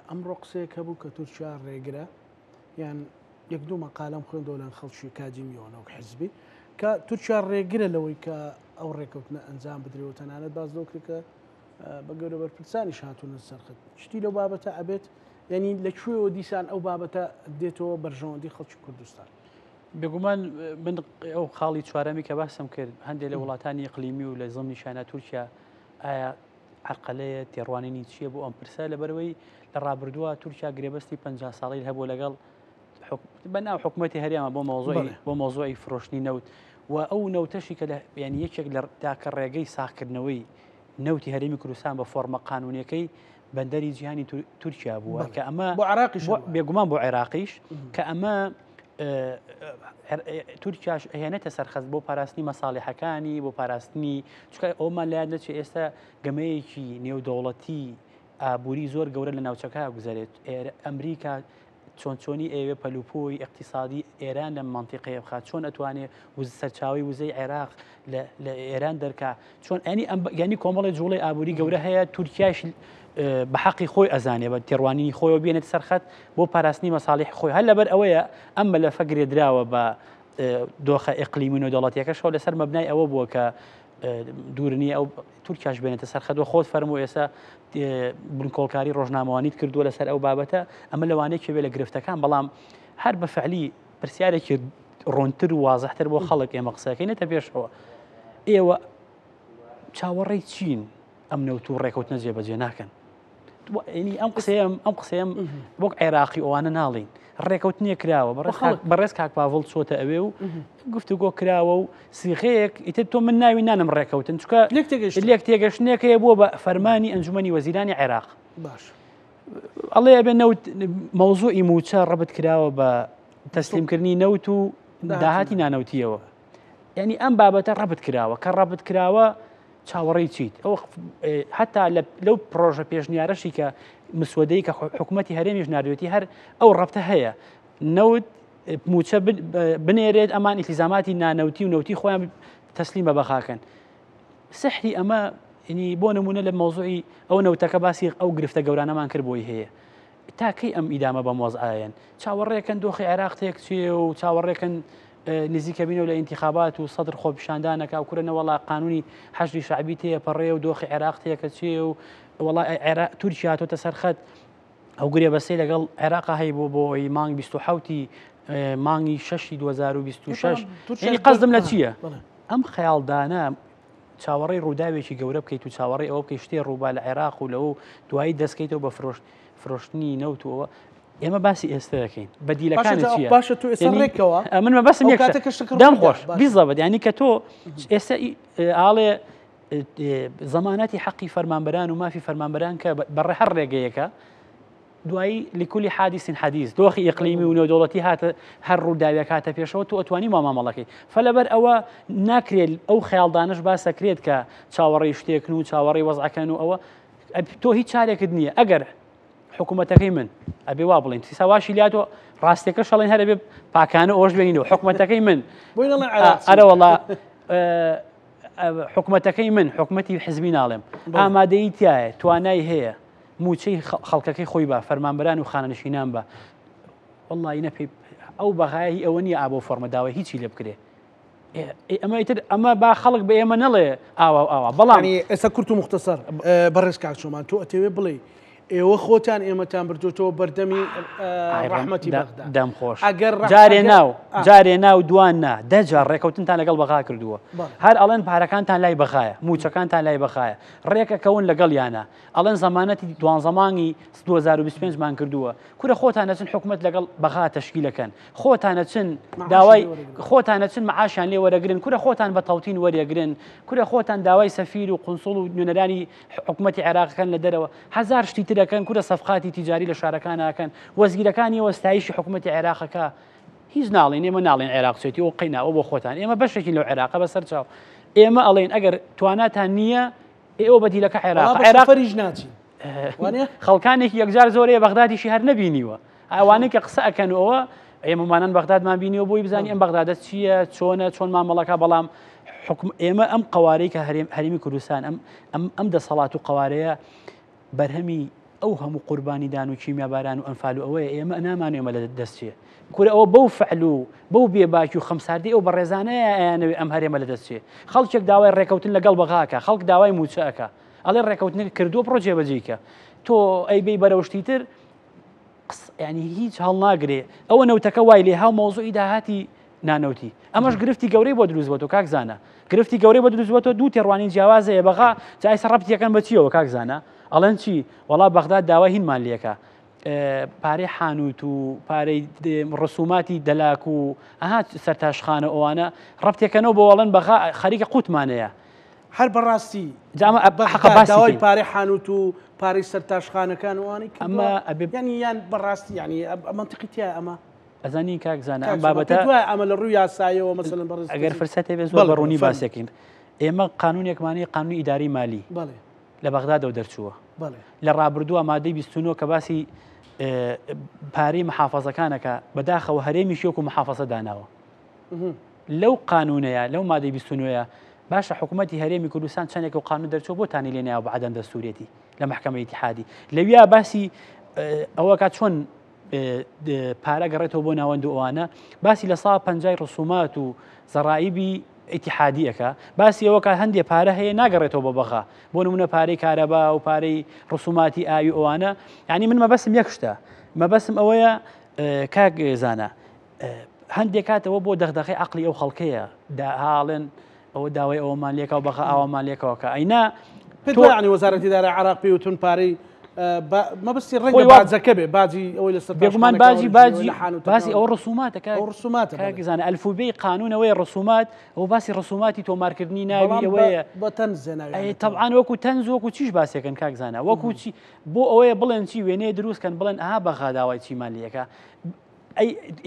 ئەمڕۆ قسەیەک هەبوو کە تورکیا ڕێگرە یان یەک دوو مەقالەم خوێندەوە لەن خەڵکی کاجیمیۆنەوە حزبی کە تورکیا ڕێگرە لەوەی کە ئەو ڕێکەوتنە ئەنجام بدرێەوە تەنانەت باز دەکرد کە بە گەورە بەرپرسانیش هاتوونە سەرخت شتی لەو بابەتە ئەبێت ینی لەکوێوە دیسان ئەو بابەتە دێتەوە بەرژەوەندی خەڵکی کوردستان. بێگومان من ئەو خاڵی چوارەمی کە باسم کرد هەندێک لە وڵاتانی ئیقلیمی و لە زڵمی شانە تورکیا ئایا عەرقەلەیە تێڕوانینی چییە بۆ ئەم پرسە لەبەرەوەی لە ڕابردووە تورکیا گرێبەستی 50 ساڵی هەبوو لەگەڵ بەناو حکوومەتی هەرێمە بۆ مۆزۆی فرۆشتنی نەوت و ئەو نەوتەشی کە ینی یەکێک لە داکە ڕێگەی ساختکردنەوەی نەوتی هەرێمی کوردستان بە فۆرمە قانونیەکەی بەندەری جیهانی تورکیا بووە کە ئەمە بۆ عراقیش بێگومان بۆ عێراقیش کە ئەمە تورکیاش هێنێتە سەرخەست بۆ پاراستنی مەساڵحەکانی بۆ پاراستنی چکە ئەومان لایەن دەچێت ئێستا گەمەیەکی نێودەوڵەتی ئابووری زۆر گەورە لە ناوچەکە گوزارێت ئەمریکا چۆنی ئێوە پەلوپۆی اقتصادی ئێران لە منتیقەیە بخات چۆن ئەتوانێت سەرچاوی وزەی عێراق لە ئێران دەرکا چۆن ینی کۆمەڵی جوڵی ئابووری گەورە هەیە تورکیاش بە حەقی خۆی ئەزانێ بە تێڕوانینی خۆیەوە بێنێت سەرخەت بۆ پاراستنی مەساڵحی خۆی هەر لەبەر ئەوەیە ئەمە لە فەگرێدراوە بە دۆخە ئیقلیمی و دەوڵەتیەکەشەوە لەسەر مەبنای ئەوە بووە کە دوورنی ئەو تورکیاش بێنێتە سەرخەت و خۆت فەرموو ئێستا بنکۆڵکاری ڕۆژنامەوانیت کردووە لەسەر ئەو بابەتە ئەمە لەوانەیە بێ لە گرفتەکان بەڵام هەر بە فعلی پرسیارێکی ڕۆنتر و وازەحتر بۆ خەڵک ئێمە قسەکەی نێتە پێشەوە ئێوە چاوەڕێی چین ئەم نەوت و ڕێکەوتنە جێبەجێ ناکەن ئەم قسەیەم بۆک عێراقی ئەوانە ناڵین ڕێکەوتنیە کراوە بەڕێز کاک پاڤڵ چۆتە ئەوێ و گفتوگۆ کراوە و سیغەیەک ئیتر تۆ من ناوی نانم ڕێکەوتن چکە لێک تێگەشتنێکەیە بووە بە فەرمانی ئەنجومەنی وەزیرانی عێراق باش ئەڵێ ئەبێ نەوت مەوزوعی موچە ڕەبت کراوە بە تەسلیمکردنی نەوت و داهاتی نانەوتیەوە ینی ئەم بابەتە ڕەبت کراوە کە ڕەبت کراوە چاوەڕێی چیت ئەو حتا لەو پرۆژە پێشنیارەشی کە مسودەی کە حکوومەتی هەرێمیش ناردوێتی هەر ئەو ڕەبتە هەیە نەوت موچە بنێرێت ئەمان ئیلتیزاماتی نانەوتی و نەوتی خۆیان تەسلیمە بەخاکەن سحری ئەمە ینی بۆ نمونە لە مۆزوعی ئەو نەوتەکە باسی ئەو گرفتە گەورانەمان کرد بۆی هەیە تاکەی ئەم ئیدامە بە مۆزعایەن چاوەڕێکن دۆخی عێراق تێک چێ و چاوەڕێکن نزیکە بینەوە لە ئینتیخابات و سەدر خۆپیشاندانەکە و کورە نەوەڵا قانونی حەشری شعبی تەیە پەڕێ و دۆخی عێراق تێکە چێ و وڵای تورکیا هاتۆتە سەرخەت ئەو گرێ بەسەی لەگەڵ عێراق هەیە بۆی مانگ 27 مانگی 6 2026 ینی قەزدم لە چییە ئەم خەیاڵدانە چاوەڕێی ڕووداوێکی گەورە بکەیت و چاوەڕێی ئەوە بکەی شتێ ڕووبا لە عێراق و لەو دوایی دەستکەیتەوە بە فرۆشتنی نەوتەوە ئێمە باسی ئێستا دەکەین بەدیلەکان چییە باشە تو ئێستا من بەسم دەم خۆش بیزەبەت ینی کە تۆ ئێستا ئاڵێ زەمانەتی حەقی فەرمانبەران و مافی فەرمانبەران کە بەڕێ هەر ڕێگەیەکە دوایی لکولی حادیث حدیث دۆخی ئیقلیمی و نێودەوڵەتی هاتە هەر ڕووداویەک هاتە پێشەوە تو ئەتوانی مامەڵەکەی فەلەبەر ئەوە ناکرێت ئەو خەیاڵدانش باسەکرێت کە چاوەڕێی شتێکن و چاوەڕێی وەزعەکەن و ئەوە تۆ هیچ چارێکت نییە ئەگەر حکوومەتەکەی من ئەبێ وا بڵین سیساواشی لاتۆ ڕاستێکە شەڵین هەرەبێ پاکانە ئۆش بینەوە حکوومەتەکەی من ئەرەوەڵا حکوومەتەکەی من حکوومەتی حزبی ناڵێم ئامادەی تایە توانای هەیە موچەی خەڵکەکەی خۆی بە فەرمانبەران و خانەنشینان بە وەڵڵی نەپی ئەو بەغایی ئەوە نیە ئابۆ فۆرمەداوای هیچی لێ بکرێ ئەمە با خەڵک بە ئێمە نەڵێ ئاوا بەڵام ئێستا کورت و مختصر بەڕێز کاک چۆمان تۆ ئەتەوێ بڵێ ئێوە خۆتان ئێمەتان بردوتەوە بەردەمی ڕەحمەتی بەغدا دەم خۆش جارێ ناو دوان نا دەجار ڕێکەوتنتان لەگەڵ بەغا کردووە هەر ئەڵێن پارەکانتان لای بەخایە موچەکانتان لای بەخایە ڕێکەکەون لەگەڵ یانە ئەڵێن زمانەتی دوان زمانی 2025 مان کردووە کورە خۆتانە چن حکومت لەگەڵ بەغا تەشکیلەکەن خۆتانە چن داوای خۆتانە چن معاشیان لێ وەرەگرن کورە خۆتان بە تەوتین وەرەگرن کورە خۆتان داوای سەفیر و قونسوڵ و نوێنەرانی حکومەتی عێراقەکەن لە دەرەوە هەزار شتی ترەکەن کورە سەفقاتی تیجاری لە شارەکانەکەن وەزگیرەکانی وەستایشی حکومەتی عێراقەکە هیچ ناڵێن ئێمە ناڵێن عێراق چێتی ئەو قەیناوە بۆ خۆتان ئێمە بەشێکی لەو عێراقە بەسەر چاو ئێمە ئەڵێن ئەگەر تواناتان نییە ئێوە بەدیلەکە عێراقیش ناچین خەڵکانێکی یەکجار زۆرەیە بەغدادیشی هەر نەبینیوە ئەوانەی کە قسە ئەکەنەوە ئێمەمانان بەغدادمان بینیەوە بۆی بزانانی ئەم بەغدادە چییە چۆن مامەڵەکە بەڵام ئێمە ئەم قوارەی کە هەرێمی کوردستان ئەم دەسەڵات و قوارەیە بەرهەمی ئەو هەموو قوربانیدان و کیمیاباران و ئەنفال و ئەوەیە ئێمە نامانێ ئێمە لە دەستچێ کورە ئەوە بەو فعل و بەو بێباکی و خەمساردی ئەو بەڕێزانەیە ئەیانەوێ ئەم هەرێمە لە دەستچێ خەڵکێک داوای ڕێکەوتن لەگەڵ بەغاکە خەڵک داوای موچەکە ئەڵێ ڕێکەوتنێک کردووە پرۆژێ بەجێیکە تۆ ئەی بێی بەرەوشتی تر ینی هیچ هەڵ ناگرێ ئەوە نەوتەکە وای لێ هاو مەوزوعی داهاتی نانەوتی ئەمەش گرفتی گەورەی بۆ دروست بۆ کاک زانە گرفتی گەورەی بۆ دروست بۆ دوو تێڕوانین جیاوازەیە بەغا جای سەرڕەبتیەکەن بەچیەوە کاک زانە ئەڵەن چی وەڵا بەغداد داوای هینمان لێکە پارەی حانوت و پارەی ڕسوماتی دەلاک و ئەها سەرتاشخانە ئەوانە ڕەبتێکەنەوە بۆ وەڵەن بەغا خەریکە قوتمانەیە هەر بەڕاستی داوای پارەی حانوت و پارەی سەرتاشخانەکان وانی ئەمە ینی یان بەڕاستی ینی منتیقیتە ئەمە ئەزانی کاک زانە ئەم بابەتە ئەمە لە ڕووی یاسایەوە مەسەلەن بەڕێز ئەگەر فرسەتێ بێ زۆر بەڕوونی باسێکین ئێمە قانونێکمانی قانونی ئیداری مالی لە بەغدادەوە دەرچووە لە ڕابردووە مادەی 29 کە باسی پارەی محافەزەکانەکە بەداخەوە هەرێمی شێوک و محافەزە داناوە لەو قانونەیە لەو مادەی 29 باشە حکوومەتی هەرێمی کوردستان چەندێک و قانون دەرچوە بۆ تانی لێنیاوە بە عەدەم دەستوریەتی لە محکەمەی ئیتیحادی لەویا باسی ئەوە کات چۆن پارە گەڕێتەوە بۆ ناوەند و ئەوانە باسی لە ساڵ 50 ڕسومات و زەڕائیبی ئیتیحادیەکە باسی ئەوە کات هەندێک پارە هەیە ناگەڕێتەوە بە بەغا بۆ نمونە پارەی کارەبا و پارەی ڕسوماتی ئاوی ئەوانە ینی من مەبەسم یەک شتە مەبەسم ئەوەیە کاک زانە هەندێک کاتەوە بۆ دەغدغەی عەقڵی ئەو خەڵکەیە هاڵێن ئەوە داوای ئەوەمان لێکەوە بەغا ئاوامان لێکەوەکە ئەینا ینی وەزارەتی دارایی عێراق پێوتون پارەی مەبەستی ڕێگە بازەکە بێ باجی ئەوەی لەسەر بێگومان باسی ئەو ڕسوماتەکە ڕسومات کاکزانە ئەلفوبەی قانونەوەی ڕسومات ئەو باسی ڕسوماتی تۆمارکردنی ناوی ئەوەیە بە تەنزێناوی تەبعان وەکو تەنز وەکو چیش باسێکن کاکزانە وەکو چی بۆ ئەوەیە بڵێن چی وێنەیە دروستکەن بڵێن ئاها بەغا داوای چیمان لێکە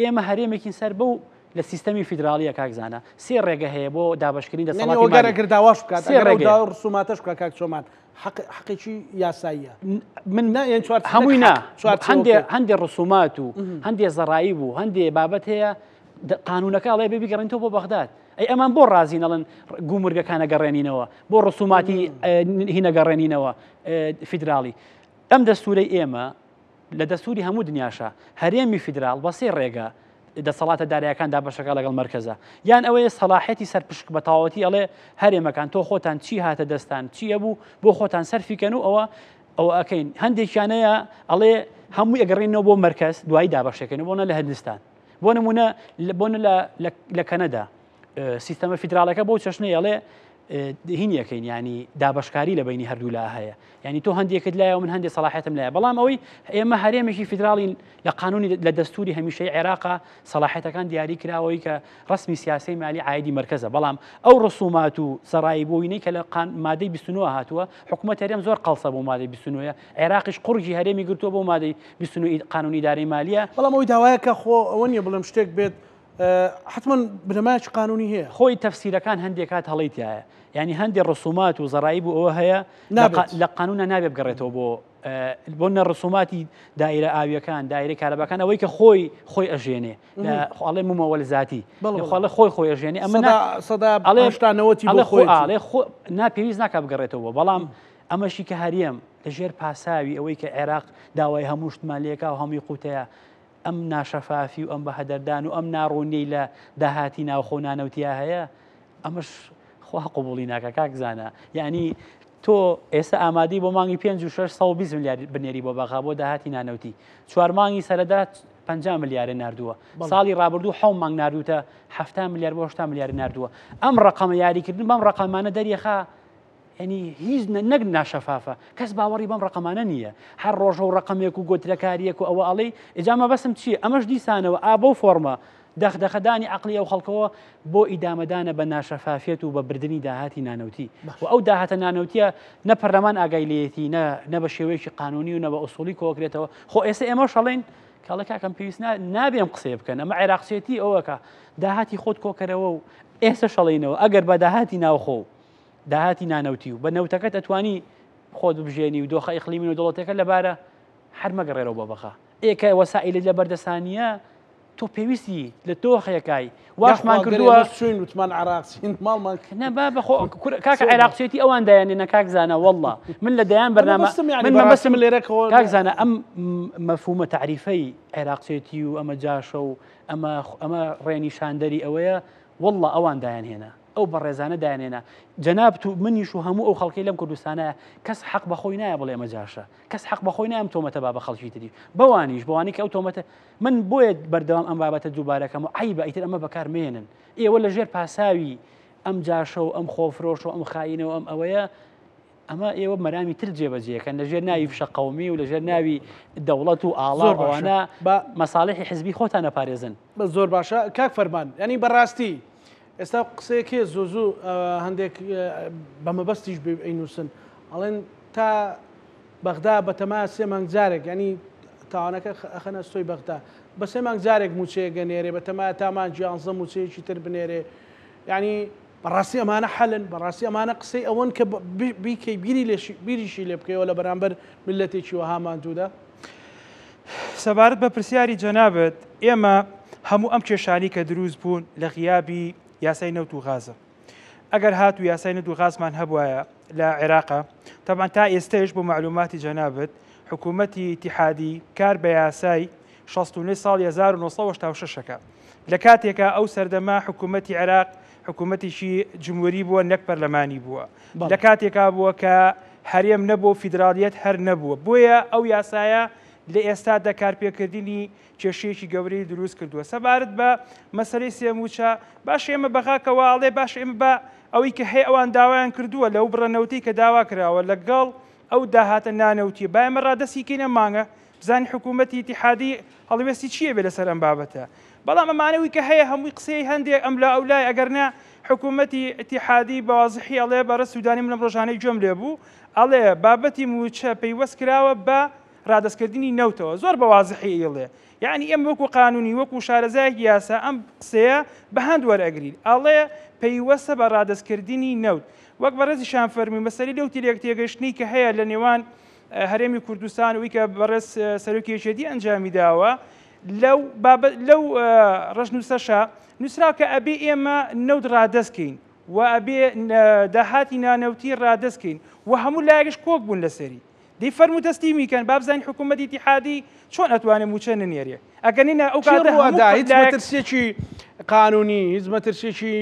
ئێمە هەرێمێکین سەر بەو لە سیستەمی فیدراالیە کاکزانە سێ ڕێگە هەیە بۆ دابشکردنی دەسەڵاتگەرەگر داواش بکات ڕسوماتەش بکە کاک چۆمان حقێکی یاساییە من هەمووی هەندێک ڕسومات و هەندێک زەڕایی بوو هەندێک بابەت هەیە قانونەکە ئەڵێ بێ بگەڕێنەوە بۆ بەغداد ئەی ئەمان بۆ ڕازینەڵن گومرگەکانە گەڕێنینەوە بۆ ڕسوماتی هینەگەڕێنینەوە فیدراالی ئەم دەستورەی ئێمە لە دەستوری هەموو دنیاشە هەرێمی فیدرال بە سێ ڕێگە دەسەڵاتە دارایەکان دابەشەکە لەگەڵ مرکزە یان ئەوەیە سەلاحەتی سەرپشک بە تەواوەتی ئەڵێ هەرێمەکان تۆ خۆتان چی هاتە دەستان چیە بوو بۆ خۆتان سەرفیکەن و ئەوە ئەەکەین هەندێکیانەیە ئەڵێ هەمووی ئەگەڕێنەوە بۆ مرکز دوایی دابەشەکەن بۆنە لە هەندستان بۆ نمونە لە کەنەدا سیستەمە فیدراالەکە بۆ چەشنەی ئەڵێ هینیەکەین ینی دابشکاری لە بینی هەردوو لا هەیە ینی تۆ هەندێکت لایە و من هەندێک سەلاحەتم لایە بەڵام ئەوەی ئێمە هەرێمێکی فیدراالی لە قانونی لە دەستوری هەمیشەی عێراقا سەلاحەتەکان دیاری کراوەی کە ڕسمی سیاسی مالی عایدی مرکزە بەڵام ئەو ڕسومات و سەڕایی بۆینەی کە لە مادەی 29 هاتووە حکوومەت هەرێم زۆر قەڵسە بۆ مادەی 29 عێراقیش قورجی هەرێمی گرتووە بۆ مادەی 29 قانونی دارایی مالیە بەڵام ئەوی داوایە کە خۆ ئەوە نیە بڵێم شتێک بێت حتمما بنەمایەکی قانونی هەیە خۆی تەفسیرەکان هەندێک کات هەڵیتایە ینی هەندێک ڕسومات و زەڕایی بوو ئەوە هەیە لە قانونە نابێ بگەڕێتەوە بۆ نە ڕسوماتی دایرە ئاویەکان دایرە کارەباکان ئەوەی کە خۆی ئەژێنێ ئەڵێ ممەوەل زاتی خۆی ئەژێنێ ئەمەڵێ ناپێویست ناکە بگەڕێتەوە بەڵام ئەمەشی کە هەرێم لەژێر پاساوی ئەوەی کە عێراق داوای هەموو شتمان لێکا و هەمووی قوتەیە ئەم ناشەفافی و ئەم بە هەدەردان و ئەم ناڕوونەی لە داهاتی ناوخۆ نانەوتیا هەیە ئەمەش خوا قوبوڵی ناکە کاکزانە یعنی تۆ ئێستا ئامادەی بۆ مانگی 5-620 میلیارد بنێری بۆ بەغا بۆ داهاتی نانەوتی 4 مانگی سەرەدا 50 میلیارد نردووە ساڵی ڕابردوو 7 مانگ نردوتە 70 میلیارد بۆ 80 میلیارد نردووە ئەم ڕقەمە یاریکردن بەم ڕقەمانە دەریەخا ینی هیچ نەک ناشەفافە کەس باوەڕی بەم ڕقەمانە نییە هەر ڕۆژە و ڕقەمێک و گۆترەکاریەک و ئەوە ئەڵێ ئێجامە بەسم چییە ئەمەش دیسانەوە ئابە فۆرمە دەخدەخەدانی عقلی ئەو خەڵکەوە بۆ ئیدامەدانە بە ناشەفافێت و بە بردننی داهاتی نانەوتی و ئەو داهاتە نانەوتیە نە پەرلەمان ئاگای لێتی نە بە شێوەیەکی قانونی و نە بە ئوسوڵی کۆکرێتەوە خۆ ئێستا ئێمە شەڵێن کاڵە کاکەم پێویست نابێم قسێ بکەن ئەمە عێراقچێتی ئەوەکە داهاتی خۆت کۆکەرەوە و ئێستا شەڵێنەوە ئەگەر بە داهاتی ناوخۆ داهاتی نانەوتی و بە نەوتەکەت ئەتوانی خۆت بژێنی و دۆخە ئیقلیمی و دەوڵەتەکە لەبارە هەر مەگەڕێرەوە بۆ بەخە ئێکە وەسائلت لە بەردەسانیە تۆ پێویستی لە تۆخەکەی واشمان کردووە شوین وتمان عراقچین ماڵمان نەبا بەخۆ کاکە عێراقچێتی ئەوان دایانێنە کاکزانە وەڵڵا من لە دەیان بەرنامە من بەسم لێرە کاکزانە ئەم مەفهومە تعریفەی عێراقچێتی و ئەمە جاشە و ئەمە ڕێنیشاندەری ئەوەیە وەڵڵا ئەوان دایانهێنا ئەو بە ڕێزانە دایانێنە جەناب تو منیش و هەموو ئەو خەڵکی لەم کوردستانە کەس حەق بەخۆی نایە بڵێ ئەمە جاشە کەس حەق بەخۆی نایم تۆمەتە با بە خەڵکی تری بەوانیش بەوانی کە ئەو تۆمەتە من بۆیە بەردەوام ئەم بابەتە دووبارەکەم و عیبە ئیتر ئەمە بەکارمێنن ئێوە لە ژێر پاساوی ئەم جاشە و ئەم خۆفرۆش و ئەم خاینەوە ئەم ئەوەیە ئەمە ئێوە مەرامی تر جێبەجێکەن لە ژێر ناوی فشە قەومی و لە ژێر ناوی دەوڵەت و ئاڵا ئەوانە بە مەساڵحی حزبی خۆتان نەپارێزن بە زۆر باشە کاک فەرمان ینی بەڕاستی ئێستا قسەیەکێ زۆزوو هەندێک بەمەبەستیش ئەینووسن ئەڵێن تا بەغدا بەتەما 3 مانگ جارێک ینی تاوانەکە ئەخەنە سۆی بەغدا بە 3 مانگ جارێک موچەیە گەنێرێ بەتەما تامان 11 موچەیەکی تر بنێرێ ینی بەڕاستی ئەمانە حەلن بەڕاستی ئەمانە قسەی ئەوەن کە بیکەی بیریشی لێ بکەیەوە لە بەرامبەر میلەتێکی وەهامان دوودا سەبارەت بە پرسیاری جەنابەت ئێمە هەموو ئەم کێشانی کە دروست بوون لە غیابی یاسای نەوت و غازە ئەگەر هات و یاسای نەوت و غازمان هەبوایە لە عێراقا طبعا تا ئێستەش بۆ معلوماتی جەنابەت حکوومەتی ئیتیحادی کار بە یاسای 69 ساڵی 1986ەکە لە کاتێکە ئەو سەردەما حکوومەتی عێراق حکوومەتیشی جمهوری بووە نەک پەرلەمانی بووە لە کاتێکا بووە کە هەرێم نەبوو فیدرالیەت هەر نەبووە بۆیە ئەو یاسایە لە ئێستادا کارپێکردنی کێشەیەکی گەورەی دروست کردووە سەبارەت بە مەسەلەی سێموچە باش ئێمە بەخاکەواڵێ باش ئێمە بە ئەوەی کە هەیە ئەوان داوایان کردووە لەو بڕەنەوتی کە داوا کراوە لەگەڵ ئەو داهاتە نانەوتی با ئێمە ڕادەسیکەینە مانگە بزانین حکوومەتی ئیتیحادی هەڵوێستی چییە بێ لەسەر ئەم بابەتە بەڵام ئەمانەوەی کە هەیە هەمووی قسەی هەندێک ئەم لا ئەولای ئەگەرنا حکوومەتی ئیتیحادی بەوازحی ئەڵێ بەڕە سوودانی منە ڕۆژانەی گوێم لێ بوو ئەڵێ بابەتی موچە پەیوەست کراوە بە ڕادستکردنی نەوتەوە زۆر بەوازحی ئێڵێ یعنی ئەم وەکو قانونی وەکو شارەزای یاسا ئەم قسەیە بە هەند وەرئەگرین ئەڵێ پەیوەستە بە ڕادستکردنی نەوت وەک بەڕێزیشان فەرمی مەسەلەی لەو تێک تێگەشتنی کە هەیە لە نێوان هەرێمی کوردستان وی کە بەڕێز سەرۆکێشێتی ئەنجامی داوە لەو ڕژنووسەشە نووسرا کە ئەبێ ئێمە نەوت ڕادەستکەین و ئەبێ داهاتی نانەوتی ڕادەستکەین و هەموو لایەکش کۆک بوون لەسەری دەی فەرمو دەستی میکەن با بزانین حکوومەتی ئیتیحادی چۆن ئەتوانێت موچە ننێرێ ئەگەنینە ئەو هیچ مەترسیێکی قانونی هیچ مەترسیێکی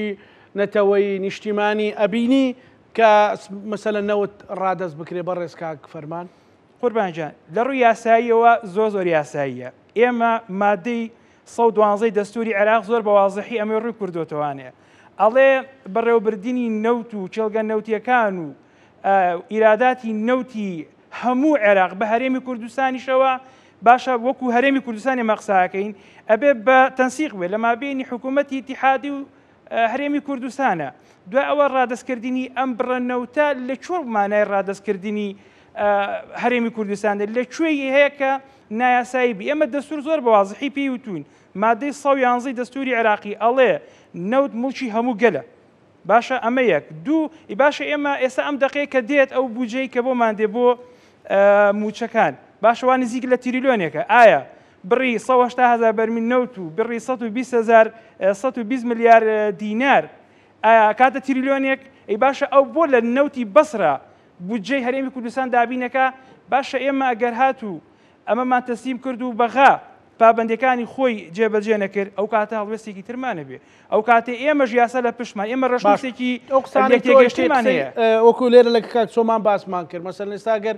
نەتەوەی نیشتیمانی ئەبینی کە مەسەلەن نەوت ڕادەست بکرێ بەڕێز کاک فەرمان قوربانجان لە ڕووی یاساییەوە زۆر یاساییە ئێمە مادەی 112 دەستوری عێراق زۆر بە وازحی ئەمە ڕووی کردوتەوانەیە ئەڵێ بەڕێوەبردننی نەوت و چێلگە نەوتیەکان و ئیراداتی نەوتی هەموو عێراق بە هەرێمی کوردستانیشەوە باشە وەکو هەرێمی کوردستانی مەقساکەین ئەبێ بە تەنسیق بێ لە مابینی حکوومەتی ئیتیحادی و هەرێمی کوردستانە دوای ئەوە ڕادستکردنی ئەم بڕەنەوتە لە چۆن مانای ڕادستکردنی هەرێمی کوردستانە لەکوێی هەیە کە نایاسایی بی ئێمە دەستور زۆر بە وازحی پێی وتوین مادەی 111 دەستوری عێراقی ئەڵێ نەوت مڵکی هەموو گەلە باشە ئەمە یەک دوو باشە ئێمە ئێستا ئەم دقەیە کە دێت ئەو بودجەی کە بۆمان دێ بۆ موچەکان باشەوان نزیک لە تریلیۆنێکە ئایا بڕی 180,000 بەرمیل نەوت و بڕی 120 میلیارد دینار ئایا کاتە تریلیۆنێک ئەی باشە ئەو بۆ لە نەوتی بەسرە بودجەی هەرێمی کوردستان دابینەکە باشە ئێمە ئەگەر هاتوو ئەمەمان تەسلیم کرد و بەغا پابندەکانی خۆی جێبەجێ نەکرد ئەو کاتە هەڵوێستێکی ترمانە بێ ئەو کاتێ ئێمەش یاسا لە پشتمان ئێمە ڕەشنووسێکی تێگەشتمانەیە وەکو لێرە لە کاک چۆمان باسمان کرد مەسەڵەن ئێستا گەر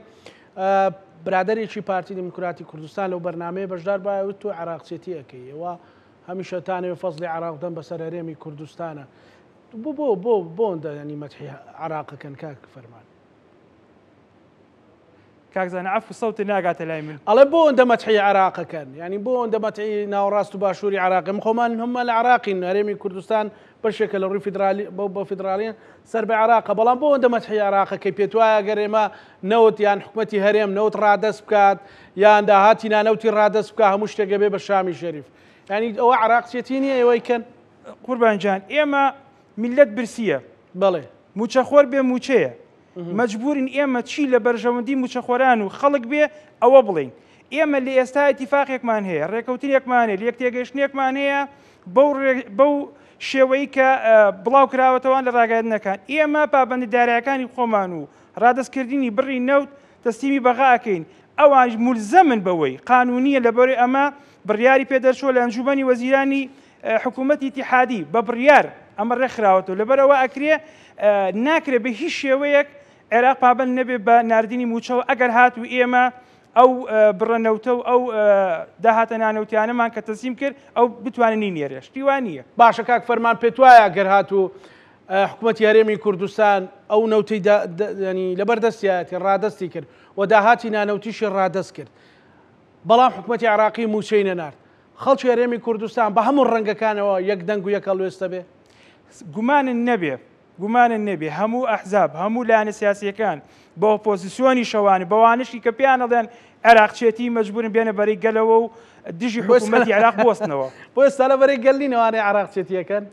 برادێکی پارتی دموکراتی کوردستان لەو بەرنامەیە بەشدار بایەوە تۆ عراقچێتی ئەەکەی ئەوە هەمیشە تانەوێ فەزلی عراقدەن بەسەر هەرێمی کوردستانە بۆ ینی مەتحی عراقەکەن کاک فەرمان کاکزانە عەفو سەوتت ناگاتە لای من ئەڵێ بۆ ئەوەندە مەتحی عراقەکەن ینی بۆ ئەوەندە مەتحی ناوەڕاست و باشووری عراقی خۆمان هەممە لە عراقین هەرێمی کوردستان بەشێکە لە ڕووی فیدرالی بۆ فیدرالیان سەر بە عراقە بەڵام بۆ ئەوەندە مەتحی عراقەکەی پێت وایە گەر ئێمە نەوت یان حکومەتی هەرێم نەوت ڕادەست بکات یان داهاتی نانەوتی ڕادەست بکە هەموو شتێکە بێ بە شامی شەریف ینی ئەوە عراقچێتی نییە ئێوەی کەن قوربانجان ئێمە میلەت برسیە بەڵێ موچەخۆر بێ موچەیە مەجبورین ئێمە چی لە بەرژەوەندی موچەخۆران و خەڵک بێ ئەوە بڵین ئێمە لە ئێستا ئیتیفاقێکمان هەیە ڕێکەوتنێکمان هەیە لەیەک تێگەیشتنێکمان هەیە بەو شێوەی کە بڵاو کراوەتەوان لە ڕاگەیاندنەکان ئێمە پابەندیداریەکانی خۆمان و ڕادەستکردنی بڕی نەوت تەسلیمی بەغاکەین ئەوان مولزەمن بەوەی قانونیە لەبەرەوەی ئەمە بڕیاری پێدەرچووە لە ئەنجومەنی وەزیرانی حکوومەتی ئیتیحادی بە بڕیار ئەمە ڕێکخراوەتەوە لەبەرەوە ئەکرێ ناکرێت بە هیچ شێوەیەک عێراق پابەند نەبێت بە ناردنی موچەوە ئەگەر هات و ئێمە ئەو بڕەنەوتە و ئەو داهاتە نانەوتیانەمان کە تەسلیم کرد ئەو بتواننی نێرە شتیوان نییە باشە کاک فەرمان پێت وایە گەر هات و حکوومەتی هەرێمی کوردستان ئەو نەوتەی ینی لەبەردەستیەتی ڕادەستی کرد و داهاتی نانەوتیشی ڕادەست کرد بەڵام حکوومەتی عراقی موچەی نەنارد خەڵکی هەرێمی کوردستان بە هەموو ڕەنگەکانەوە یەک دەنگ و یەک هەڵوێستە بێ گومانن نەبێ هەموو ئەحزاب هەموو لایەنە سیاسیەکان بە ئۆپۆزیسیۆنی شەوانی بەوانشی کە پێیان دەڵێن عێراقچێتی مەجبورن بێنە بەرەی گەلەوە و دژی حکوومەتی عێراق بوەستنەوە بۆ ئێستا لە بەرەی گەلینەوانەی عراقچێتیەکەن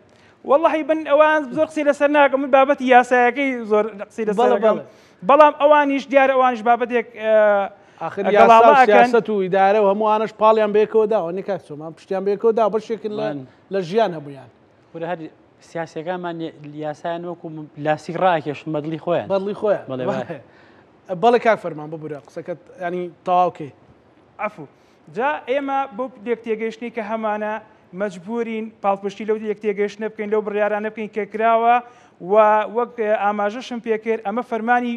واللهی بن ئەوان زۆر قسەی لەسەر ناکەم من بابەتی یاسایەکەی زۆر قسەی لەسەر بەڵام ئەوانیش دیارە ئەوانش بابەتێک سیاست و ئیدارە و هەمووانش پاڵیان بێکەوە داوە نکات چۆمان پشتیان بێکەوە دا بەشێکن لە ژیان هەبوویان هەر سیاسەکانمان یاسایان وەکو لاسی ڕاکێش بەدڵی خۆیان بەڵێ کاک فەرمان ببوورە قسەکەت ینی تەواوکەی عەفو جا ئێمە بۆ یەک تێگەیشتنی کە هەمانە مەجبورین پاڵپشتی لەو یەک تێگەیشتنە بکەین لەو بڕیارانە بکەین کە کراوە و وەک ئاماژەشم پێکرد ئەمە فەرمانی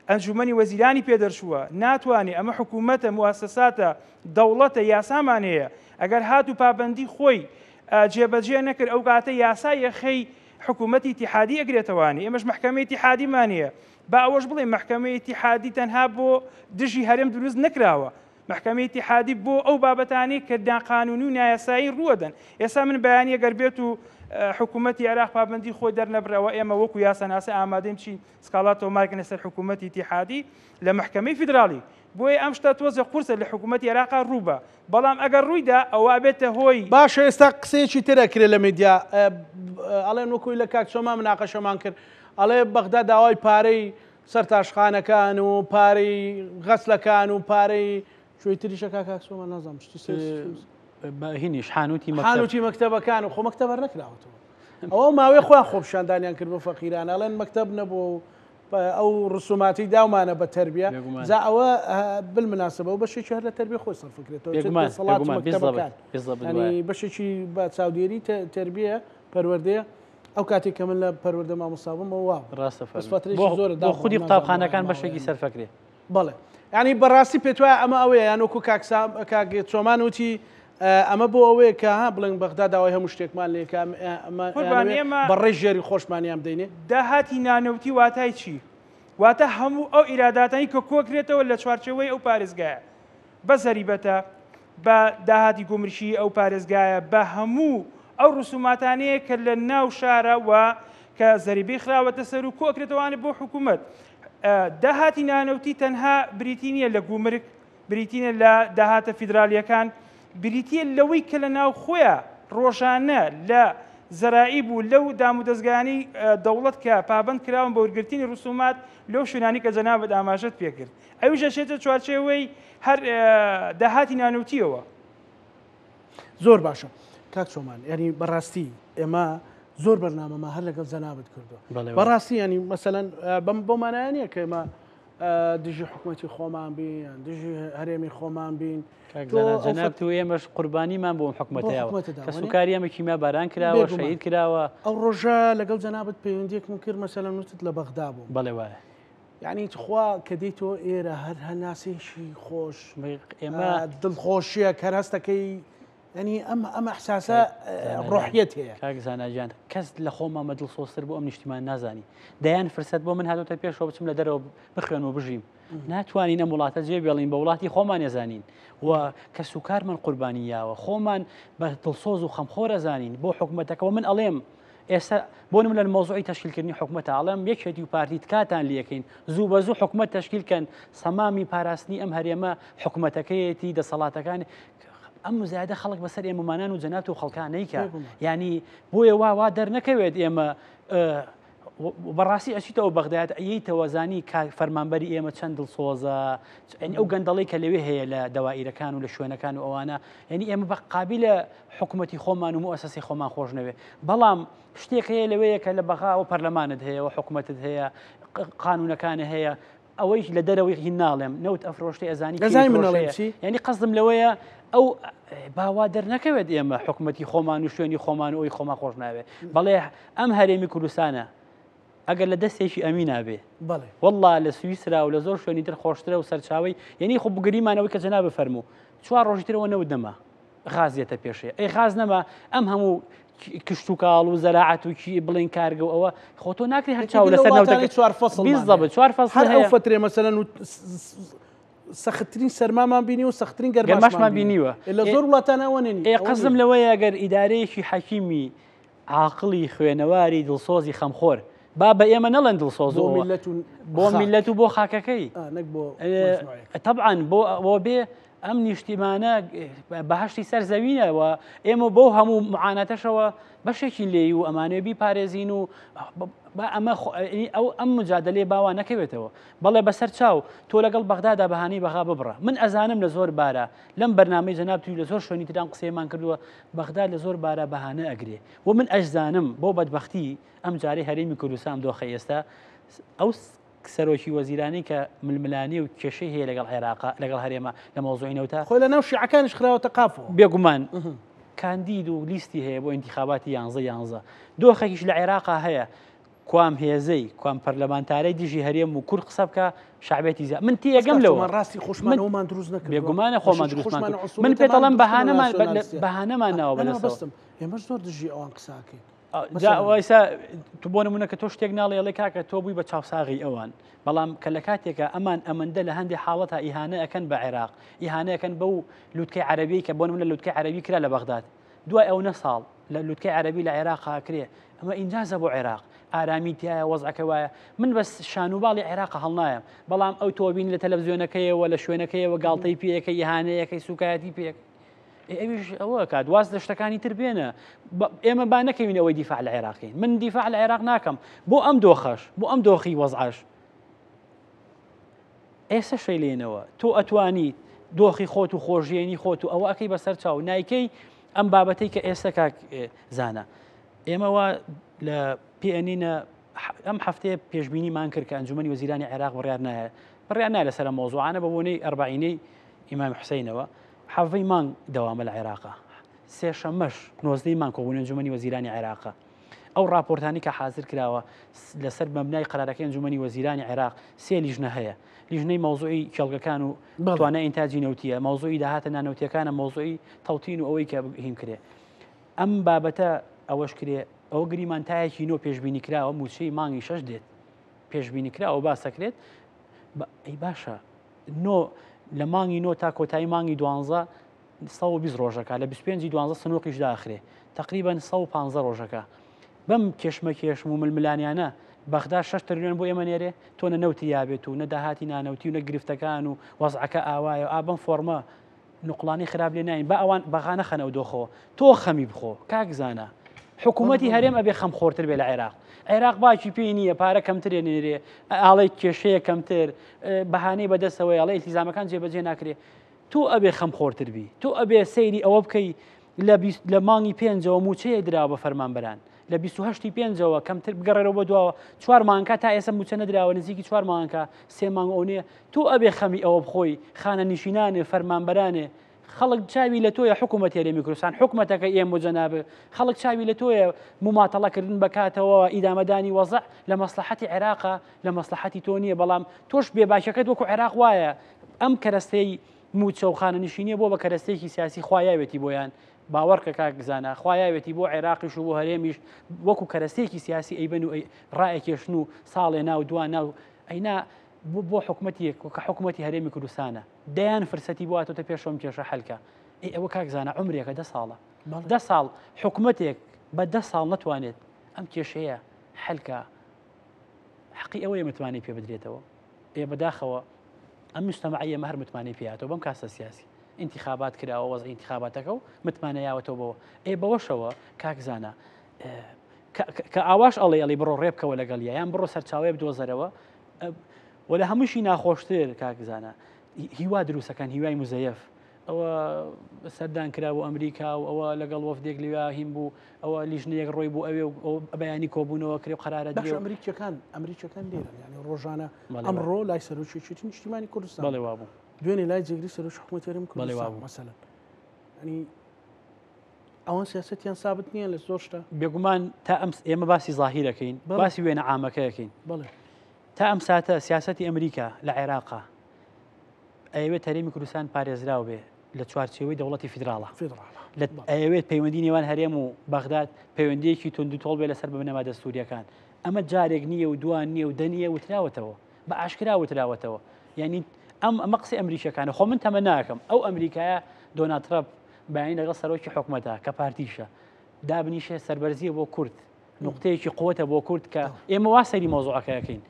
ئەنجومەنی وەزیرانی پێدەرچووە ناتوانێت ئەمە حکوومەتە مواسساتە دەوڵەتە یاسامان هەیە ئەگەر هات و پابەندی خۆی جێبەجێ نەکرد ئەو کاتە یاسای یەخەی حکوومەتی ئیتیحادی ئەگرێتەوانی ئێمەش محکەمەی ئیتیحادیمان هەیە با ئەوەش بڵێ محکەمەی ئیتیحادی تەنها بۆ دژی هەرێم دروست نەکراوە محکەمەی ئیتیحادی بۆ ئەو بابەتانی کە داقانونی و نایاسایی ڕوەدەن ئێستا من بەیانی ئەگەر بێت و حکوومەتی عێراق پابەندی خۆی دەرنەبرەوە ئێمە وەکو یاسەناسە ئامادەین چین سکاڵاتەوە مارکەنە سەر حکوومەتی ئیتیحادی لە محکەمەی فیدرالی بۆیە ئەم شتە تۆزە قورسە لە حکوومەتی عێراقا ڕووبە بەڵام ئەگەر ڕوویدا ئەوە بێتە هۆی باشە ئێستا قسەیەکی ترەکرێت لە میدیا ئەڵێن وەکوی لە کاک چۆمان مناقەشەمان کرد ئەڵێ بەغدا داوای پارەی سەر تاشخانەکان و پارەی غەسلەکان و پارەی شوێی تریشە کاک چۆمان نازانم هینیش حانوتی مەکتەبەکان و خۆ مەکتەبەر نەکراوەتەوە ئەوە ماوەی خۆیان خۆپشاندانیان کرد بۆ فەقیران ئەڵێن مەکتەب نەبوو ئەو ڕسوماتی داومانە بە تەربیە جا ئەوە بالمناسبە و بەشێکی هەر لە تەربیە خۆی سەرف بکرێتەوە بەشێکی بە چاودێری تەربیە پەروەردەیە ئەو کاتێک کە من لە پەروەردە مامۆستابوومەوە وا ڕاستە خودی قوتابخانەکان بەشێکی سەرفەکرێ بەڵێ ینی بەڕاستی پێت وایە ئەمە ئەوەیە یان وەکو کاک چۆمان وتی ئەمە بۆ ئەوەیە کە ها بڵنگ بەغدا داوای هەموو شتێکمان لێکە بەڕێژ ژێری خۆشمانیان بدەینێ داهاتی نانەوتی واتای چی واتە هەموو ئەو ئیراداتانی کە کۆکرێتەوە لە چوارچەوەی ئەو پارێزگایە بە زەریبەتە بە داهاتی گومرشی ئەو پارێزگایە بە هەموو ئەو ڕسوماتانەیە کە لە ناو شارە و کە زەریبەی خراوەتە سەر و کۆکرێتەوانە بۆ حکوومەت داهاتی نانەوتی تەنها بریتی نییە لە گومرگ بریتینە لە داهاتە فیدرالیەکان بریتە لەوەی کە لە ناو خۆیان ڕۆژانە لە زەرائیب و لەو دام و دەستگانی دەوڵەت کە پابند کراون بە وەرگرتنی ڕسومات لەو شوێنانی کە جەنابەت ئاماژەت پێکرد ئەویش دەچێتە چوارچێوەی هەر داهاتی نانەوتیەوە زۆر باشە کاک چۆمان ینی بەڕاستی ئێمە زۆر بەرنامەمە هەر لەگەڵ جەنابەت کردووە بەڕاستی ینی مەسەلەن بەمانایانە کە ئێمە دژی حکوومەتی خۆمان بین دژی هەرێمی خۆمان بین جەناب تو ئێمەش قوربانیمان بۆ حکوومەتەوە کە سوکاری ئەمە کیمیا باران کراوە شەهید کراوە ئەو ڕۆژە لەگەڵ جەنابەت پەیوەندیەکم کرد مەسەلەن وتت لە بەغدا بوو بەڵێ وایە یعنی خوا کە دەیتەوە ئێرە هەر هەناسێکی خۆش ئێمە دڵخۆشیە کە هەستەکەی ینی ئەمە احساسە ڕۆحیەت هەیە کاک زاناجان کەس لە خۆمامە دڵسۆستر بۆ ئەم نیشتیمان نازانی دەیان فرسەت بۆ من هاتۆتە پێشەوە بچم لە دەرەوە بخوێن و بژیم ناتوانین ئەم وڵاتە جێ بێڵین بە وڵاتی خۆمان ێزانین و کە سوکارمان قوربانیاوە خۆمان بە دڵسۆز و خەمخۆرە زانین بۆ حکوومەتەکەەوە من ئەڵێم ئێستا بۆ من لە مۆزوعی تەشکیلکردنی حکوومەت ئاڵم یەکێتی و پارتیت کاتان لەکەین زوو بە زوو حکوومەت تەشکیلکەن سەمامی پاراستنی ئەم هەرێمە حکوومەتەکەیەتی دەسەڵاتەکانی ئەم زیادە خەڵک بەسەر ئێمەمانان و جەنات و خەڵکانەیکە ینی بۆیە وا دەرنەکەوێت ئێمە بەڕاستی ئەچیتەوە بەغداد ئەیتەوە زانی فەرمانبەری ئێمە چەند دڵسۆزە ئەو گەندەڵی کە لەوێ هەیە لە دەوائیرەکان و لە شوێنەکان و ئەوانە ینی ئێمە بە قابلە حکوومەتی خۆمان و مؤسسەی خۆمان خۆش نەوێ بەڵام شتێک هەیە لەوەیە کە لە بەغاوە پەرلەمانت هەیە و حکوومەتت هەیە قانونەکانە هەیە ئەوەی لە دەرەوەی هی ناڵێم نەوت ئەفرۆشتی ئەزانی ینی قەزم لەوەیە ئەو باوا دەرنەکەوێت ئێمە حکوومەتی خۆمان و شوێنی خۆمان و ئەوی خۆمان خۆش ناوێت بەڵێ ئەم هەرێمی کوردستانە ئەگەر لە دەستێکی ئەمی نابێ والله لە سویسرا و لە زۆر شوێنی تر خۆشترە و سەرچاوی یعنی خۆ بگریمانەوەی کە جەناب بفەرموو 4 ڕۆژی ترەوە نەوت نەما غازیێتە پێشێ ئەی غاز نەما ئەم هەموو کشت و کاڵ و زەراعەت و بڵین کارگە و ئەوە خۆ تۆ ناکری هەر چاو لەسەر ناوتەکە 4 فەصل ئەو فترێ مەسەلەن و سەختترین سەرمامان بینی و سەختترین گەرماشمان بینیوە لە زۆر وڵاتانەوە نێنی قەزم لەوەیە ئەگەر ئیدارەیەکی حەکیمی عاقڵی خوێنەواری دڵسۆزی خەمخۆر با بە ئێمە نەڵێن دڵسۆز بۆ میلەت و بۆ خاکەکەی طبعاً بۆ بێ ئەم نیشتیمانە بەهشتی سەر زەوینەوە ئێمە بۆ هەموو معانەتەشەوە بەشێکی لێی و ئەمانێ بیپارێزین و ئەم مجادلێ باوا نەکەوێتەوە بەڵێ بەسەر چاو تۆ لەگەڵ بەغدادا بەهانەی بەغا ببڕە من ئەزانم لە زۆر بارە لەم بەرنامەی جەناب توی لە زۆر شوێنی تران قسەیەمان کردووە بەغداد لە زۆر بارە بەهانە ئەگرێ و من ئەشزانم بۆ بەدبەختی ئەم جارەی هەرێمی کوردستان دۆخە ئێستا ئەو سەرۆکی وەزیرانی کە ململانی و کێشەی هەیە لەگەڵ عێراق لەگەڵ هەرێمە لە مۆزوعی نەوتە خۆی لە ناو شیعەکانیش خراوەتە قافەوە بێگومان کاندید و لیستی هەیە بۆ انتخاباتی 11 دۆخێکیش لە عێراقا هەیە کوام هێزەی کوام پەرلەمانتارەی دژی هەرێم و کورد قسە بکە شعبێتی زیاد من تێگەم لەوە ڕاستی خۆشمانەوەمان دروست نەکرد بێگومانە خۆمان دروستمان من پێ دەڵێم بەهانەمان ناوە بەدەستەوە ئێمەش زۆر دژی ئەوان قساکەین وایسا تو بۆ نمونە کە تۆ شتێک ناڵێ ئەڵێ کاکە تۆ بووی بە چاوساغی ئەوان بەڵام کە لە کاتێکە ئەمەندە لە هەندێک حاڵەتە ئیهانە ئەەکەن بە عێراق ئیهانە ئەەکەن بەو لوتکەی عەرەبی کە بۆ نمونە لوتکەی عەرەبی کرا لە بەغداد دوای ئەو ساڵ لە لوتکەی عەرەبی لە عێراق کرێ ئەمە ئینجازە بۆ عێراق ئارامی تایە وەزعەکە وایە من بەس شانوباڵی عێراق هەڵنایە بەڵام ئەو تۆ بینی لە تەلەڤیزیۆنەکەیەوە لە شوێنەکەیەوە گاڵتەی پێەکە ئیهانەیەکەی سوکایەتی پێک ئەویش ئەوە کات واز لە شتەکانی تر بێنە ئێمە با نەکەوین ئەوەی دیفاع لە عێراقین من دیفاع لە عێراق ناکەم بۆ ئەم دۆخەش بۆ ئەم دۆخی وەزعەش ئێستا شەی لێنەوە تۆ ئەتوانی دۆخی خۆت و خۆشیێنی خۆت و ئەوە ئەەکەی بەسەر چاو نایکەی ئەم بابەتەی کە ئێستا کاک زانە ئێمەوە لە پێئەنینە ئەم هەفتەیە پێشبینیمان کرد کە ئەنجومەنی وەزیرانی عێراق بڕیار نایە لەسەر مۆزوعانە بە بۆنەی ئەربعینەی ئیمام حوسەینەوە حەڤەی مانگ دەوامە لە عێراقا سێشەمەش 19 مانگ کۆبوون ئەنجومەنی وەزیرانی عێراقا ئەو راپۆرتانی کە حازر کراوە لەسەر مەبنای قەرارەکەی ئەنجومەنی وەزیرانی عێراق 3 لیژنە هەیە لیژنەی مەوزوعی کێڵگەکان و توانای ئینتاجی نەوتیە مەوزوعی داهاتە نانەوتیەکانە مەوزوعی تەوتین و ئەوەی کە هیم کرێ ئەم بابەتە ئەوەش کرێ ئەوە گریمانتایەکی نۆ پێشبینی کراوە موچەی مانگی 6 دێت پێشبینی کراوە باسەکرێت ئەی باشە لە مانگی نۆ تا کۆتایی مانگی 12 120 ڕۆژەکە لە 25 12 سنووقیش داخرێ تقریبا 150 ڕۆژەکە بەم کێشمە و ململانیانە بەغدا 6 تریلیۆن بۆ ئێمە نێرێ تۆ نەنەوتی یابێت و نەداهاتی نانەوتی و نەگرفتەکان و وەزعەکە ئاوایە ئابم فۆرمە نقڵانی خراپ لێ ناین بە ئەوان بەغانە خەنە و دۆخەوە تۆ خەمی بخۆ کاک زانە حکوومەتی هەرێم ئەبێ خەم خۆرتر بێ لە عێراق باکی پێی نییە پارە کەمترێ نێرێ ئاڵی کێشەیە کەمتر بەهانەی بەدەستەوەی ئەڵێ ئیلتیزامەکان جێبەجێ ناکرێ تۆ ئەبێ خەم خۆرتر بی تۆ ئەبێ سەیری ئەوە بکەی لە مانگی 5ەوە موچەیە درا بە فەرمانبەران لە 28 پێنجەوە کەمتر بگەڕێرەوە بە دووەوە 4 مانگە تا ئێستا موچە نەدراوە نزیکی 4 مانگە 3 مانگ ئەو نییە تۆ ئەبێ خەمی ئەوە بخۆی خانە نیشینانێ فەرمانبەرانێ خەڵک چاوی لە تۆیە حکوومەت هەرێمی کوردستان حکوومەتەکە ئێمە بۆ جەنابێ خەڵک چاوی لە تۆیە مماتەڵەکردن بکاتەوە ئیدامەدانی وەزع لە مەسلحەتی عێراقا لە مەسلحەتی تۆ نییە بەڵام تۆش بێباشەکەت وەکو عێراق وایە ئەم کەرەستەی موچە و خانە نشینیە بۆ بە کەرەستەیەکی سیاسی خوایاوێتی بۆیان باوەڕکە کاکزانە خوایاوێتی بۆ عێراقیش و بۆ هەرێمیش وەکو کەرەستەیەکی سیاسی ئەیبەن و ڕائێکێشن و ساڵێ ناو دوان ناو ئەینا بۆ حکوومەتێک کە حکوومەتی هەرێمی کوردستانە دەیان فرسەتی بواتۆتە پێشەوەم کێشە حەلکە ئەوە کاکزانە عمرێکە 10 ساڵە 10 ساڵ حکوومەتێک بە 10 ساڵ ناتوانێت ئەم کێشەیە حەلکە حەقی ئەوەیە متمانەی پێ بدرێتەوە بەداخەوە ئەم مجتەمەعیە هەر متمانەی پێهاتەوە بەم کاسە سیاسی انتخابات کراوە وەزعی انتخاباتەکە و متمانەیاوەتەوە بەوە بەوەشەوە کاکزانە کە ئاواش ئەڵێ بڕۆ ڕێبکەوە لەگەڵ یان بڕۆ سەرچاوی بدۆزەرەوە وە لە هەمووشی ناخۆشتر کاکزانە هیوا دروستەکان هیوای مزەیەف ئەوە سەردان کرا بۆ ئەمریکا و ئەوە لەگەڵ وەفدێک لێوا هیم بوو ئەوە لیژنەیەک ڕۆی بوو ئەوێ بەیانی کۆبوونەوە کرێ قەرارە ئەمریکەکان لێرن ینی ڕۆژانە ئەمڕۆ لای سەرۆکیێتی نیشتیمانی کوردستان بەڵێ وابوو دوێنێ لای جێگری سەرۆک حکوومەتی هەرێمی کوردستان مەسەلەن ینی ئەوان سیاسەتیان سابت نییە لە زۆر شتە بێگومان تا ئەم ئێمە باسی زاهیرەکەین باسی وێنە عامەکەیەکەین بڵێ تا ئەم ساتە سیاسەتی ئەمریکا لە عێراقا ئەوێت هەرێمی کوردستان پارێزراو بێ لە چوارچێوەی دەوڵەتی فیدراڵە ئەوێت پەیوەندی نێوان هەرێم و بەغداد پەیوەندیەکی تونند و تۆڵ بێ لەسەر ببنەما دەستوریەکان ئەمە جارێک نییە و دوان نییە و دەنیە وتراوەتەوە بە ئاشکرا وتراوەتەوە یعنی ئەمە قسەی ئەمریکیەکانە خۆ من تەمە ناکەم ئەو ئەمریکایە دۆنالد ترامپ بەیانی لەگەڵ سەرۆکی حکوومەتە کە پارتیشە دابنیشێ سەربەرزیە بۆ کورد نقطەیەکی قوتە بۆ کورد کە ئێمە وا سەری مۆزوعەکەیەکەین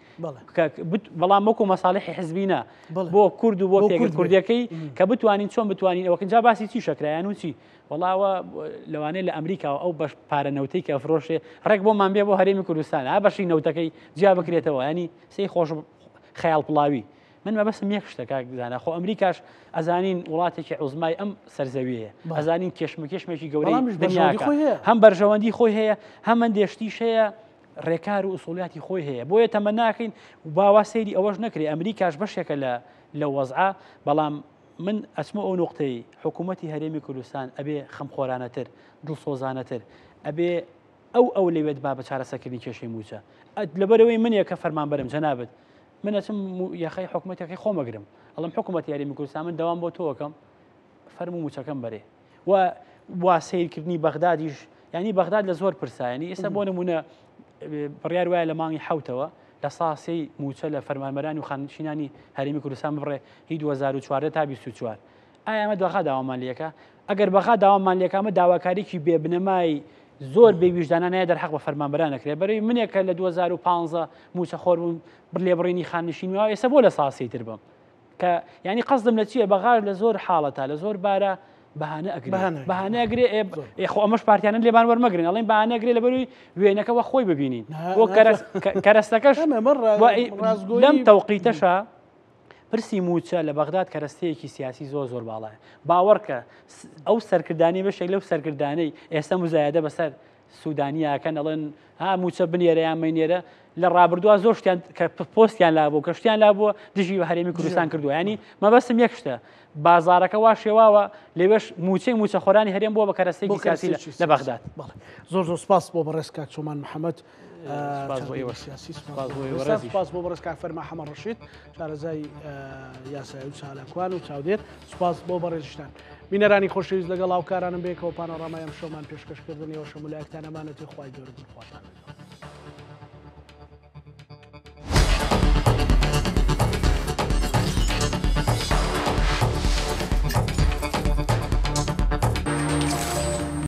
بەڵام وەکو مەساڵحی حزبینە بۆ کورد و بۆ پێگر کوردەکەی کە بتوانین چۆن بتوانین ئەوە کنجا باسی چی شەکرایان و چی وەڵاوە لەوانەیە لە ئەمریکا ئەو بەش پارە نەوتەی کە ئەفرۆشێ ڕێک بۆمان بێ بۆ هەرێمی کوردستان ها بەشی نەوتەکەی جیا بکرێتەوە ینی سی خۆش خەیاڵ پڵاوی من مەبەستم یەک شتە کاکزانە خۆ ئەمریکاش ئەزانین وڵاتێکی عوزمای ئەم سەرزەویەیە ئەزانین کێشمێکی گەورەی دنیاکە هەم بەرژەوەندی خۆی هەیە هەم ئەندێشتیش هەیە ڕێکار و ئوسوڵیاتی خۆی هەیە بۆیە تەمە ناکەین باوا سەیری ئەوەش نەکرێ ئەمریکاش بەشێکە لە وەزعە بەڵام من ئەچمە ئەو نقطەی حکوومەتی هەرێمی کوردستان ئەبێ خەمخۆرانەتر دڵسۆزانەتر ئەبێ ئەو لەوێت با بە چارەسەرکردنی کێشەی موچە لەبەرەوەی منێک کە فەرمانبەرم جەنابەت من ئەچم یاخەی حکوومەتەکەی خۆمەگرم ئەڵم حکوومەتی هەرێمی کوردستان من دەوام بۆ تۆکەم فەرمو موچەکەم بەرێ وا سیرکردنی بەغدادیش ینی بەغداد لە زۆر پرسایانی ئێستا بۆ نمونە بڕیار وایە لە مانگی حوتەوە لە ساسی موچە لە فەرمانبەرانی و خانشینانی هەرێمی کوردستان بڕێ هی 2014 تا 24 ئایا ئەمە داخا داوامان لێکە ئەگەر بەخا داوامان لێکامە داواکاریی بێبنەمای زۆر بێویژدانانەیە دەرحەق بە فەرمانبەرانەکرێ بەرەوەی منێکە لە 2015 موچە خۆر بوون لێبڕینی خانشینیەوە ئێستا بۆ لە ساسی تر بم کە ینی قەزدم لە چییە بەغار لە زۆر حاڵەتە لە زۆر بارە بەهانەگرێ خۆ ئەمەش پارتیانە لێبان وەرمەگرن ئەڵێن بەهانەگرێ لە بەروی وێنەکەەوە خۆی ببینین بۆ کەرەستەکەش لەم تەوقیتەشە پرسی موچە لە بەغداد کەرەستەیەکی سیاسی زۆر باڵایە باوەڕکە ئەو سەرکردانی بەشێک لەو سەرکردانەی ئێستا مزایەدە بەسەر سوودانیاکەن ئەڵێن موچە بنێرە یان مەینێرە لە ڕابردووە زۆر شتیان کە پۆستیان لابوو کە شتیان لابووە دژی بە هەرێمی کوردستان کردووە ینی مەبەستم یەک شتە بازارەکە وا شێواوە لێوێش موچە خۆرانی هەرێم بووە بە کەرەستەیەکی سیاسی لە بەغداد زۆر سپاس بۆ بەڕێز کاک چۆمان محەممەد سپاس بۆ بەڕێز کاک فەرما حەمە ڕەشید شارەزای یاسایی و چالاکوان و چاودێر سپاس بۆ بەڕێزشتان بینەرانی خۆشەویست لەگەڵ هاوکارانم بێکەوە پانۆڕامای ئەم شەومان پێشکەشکردنیەوە شەمولایەکتان ئەمانەتی خوای گەورە بخواتان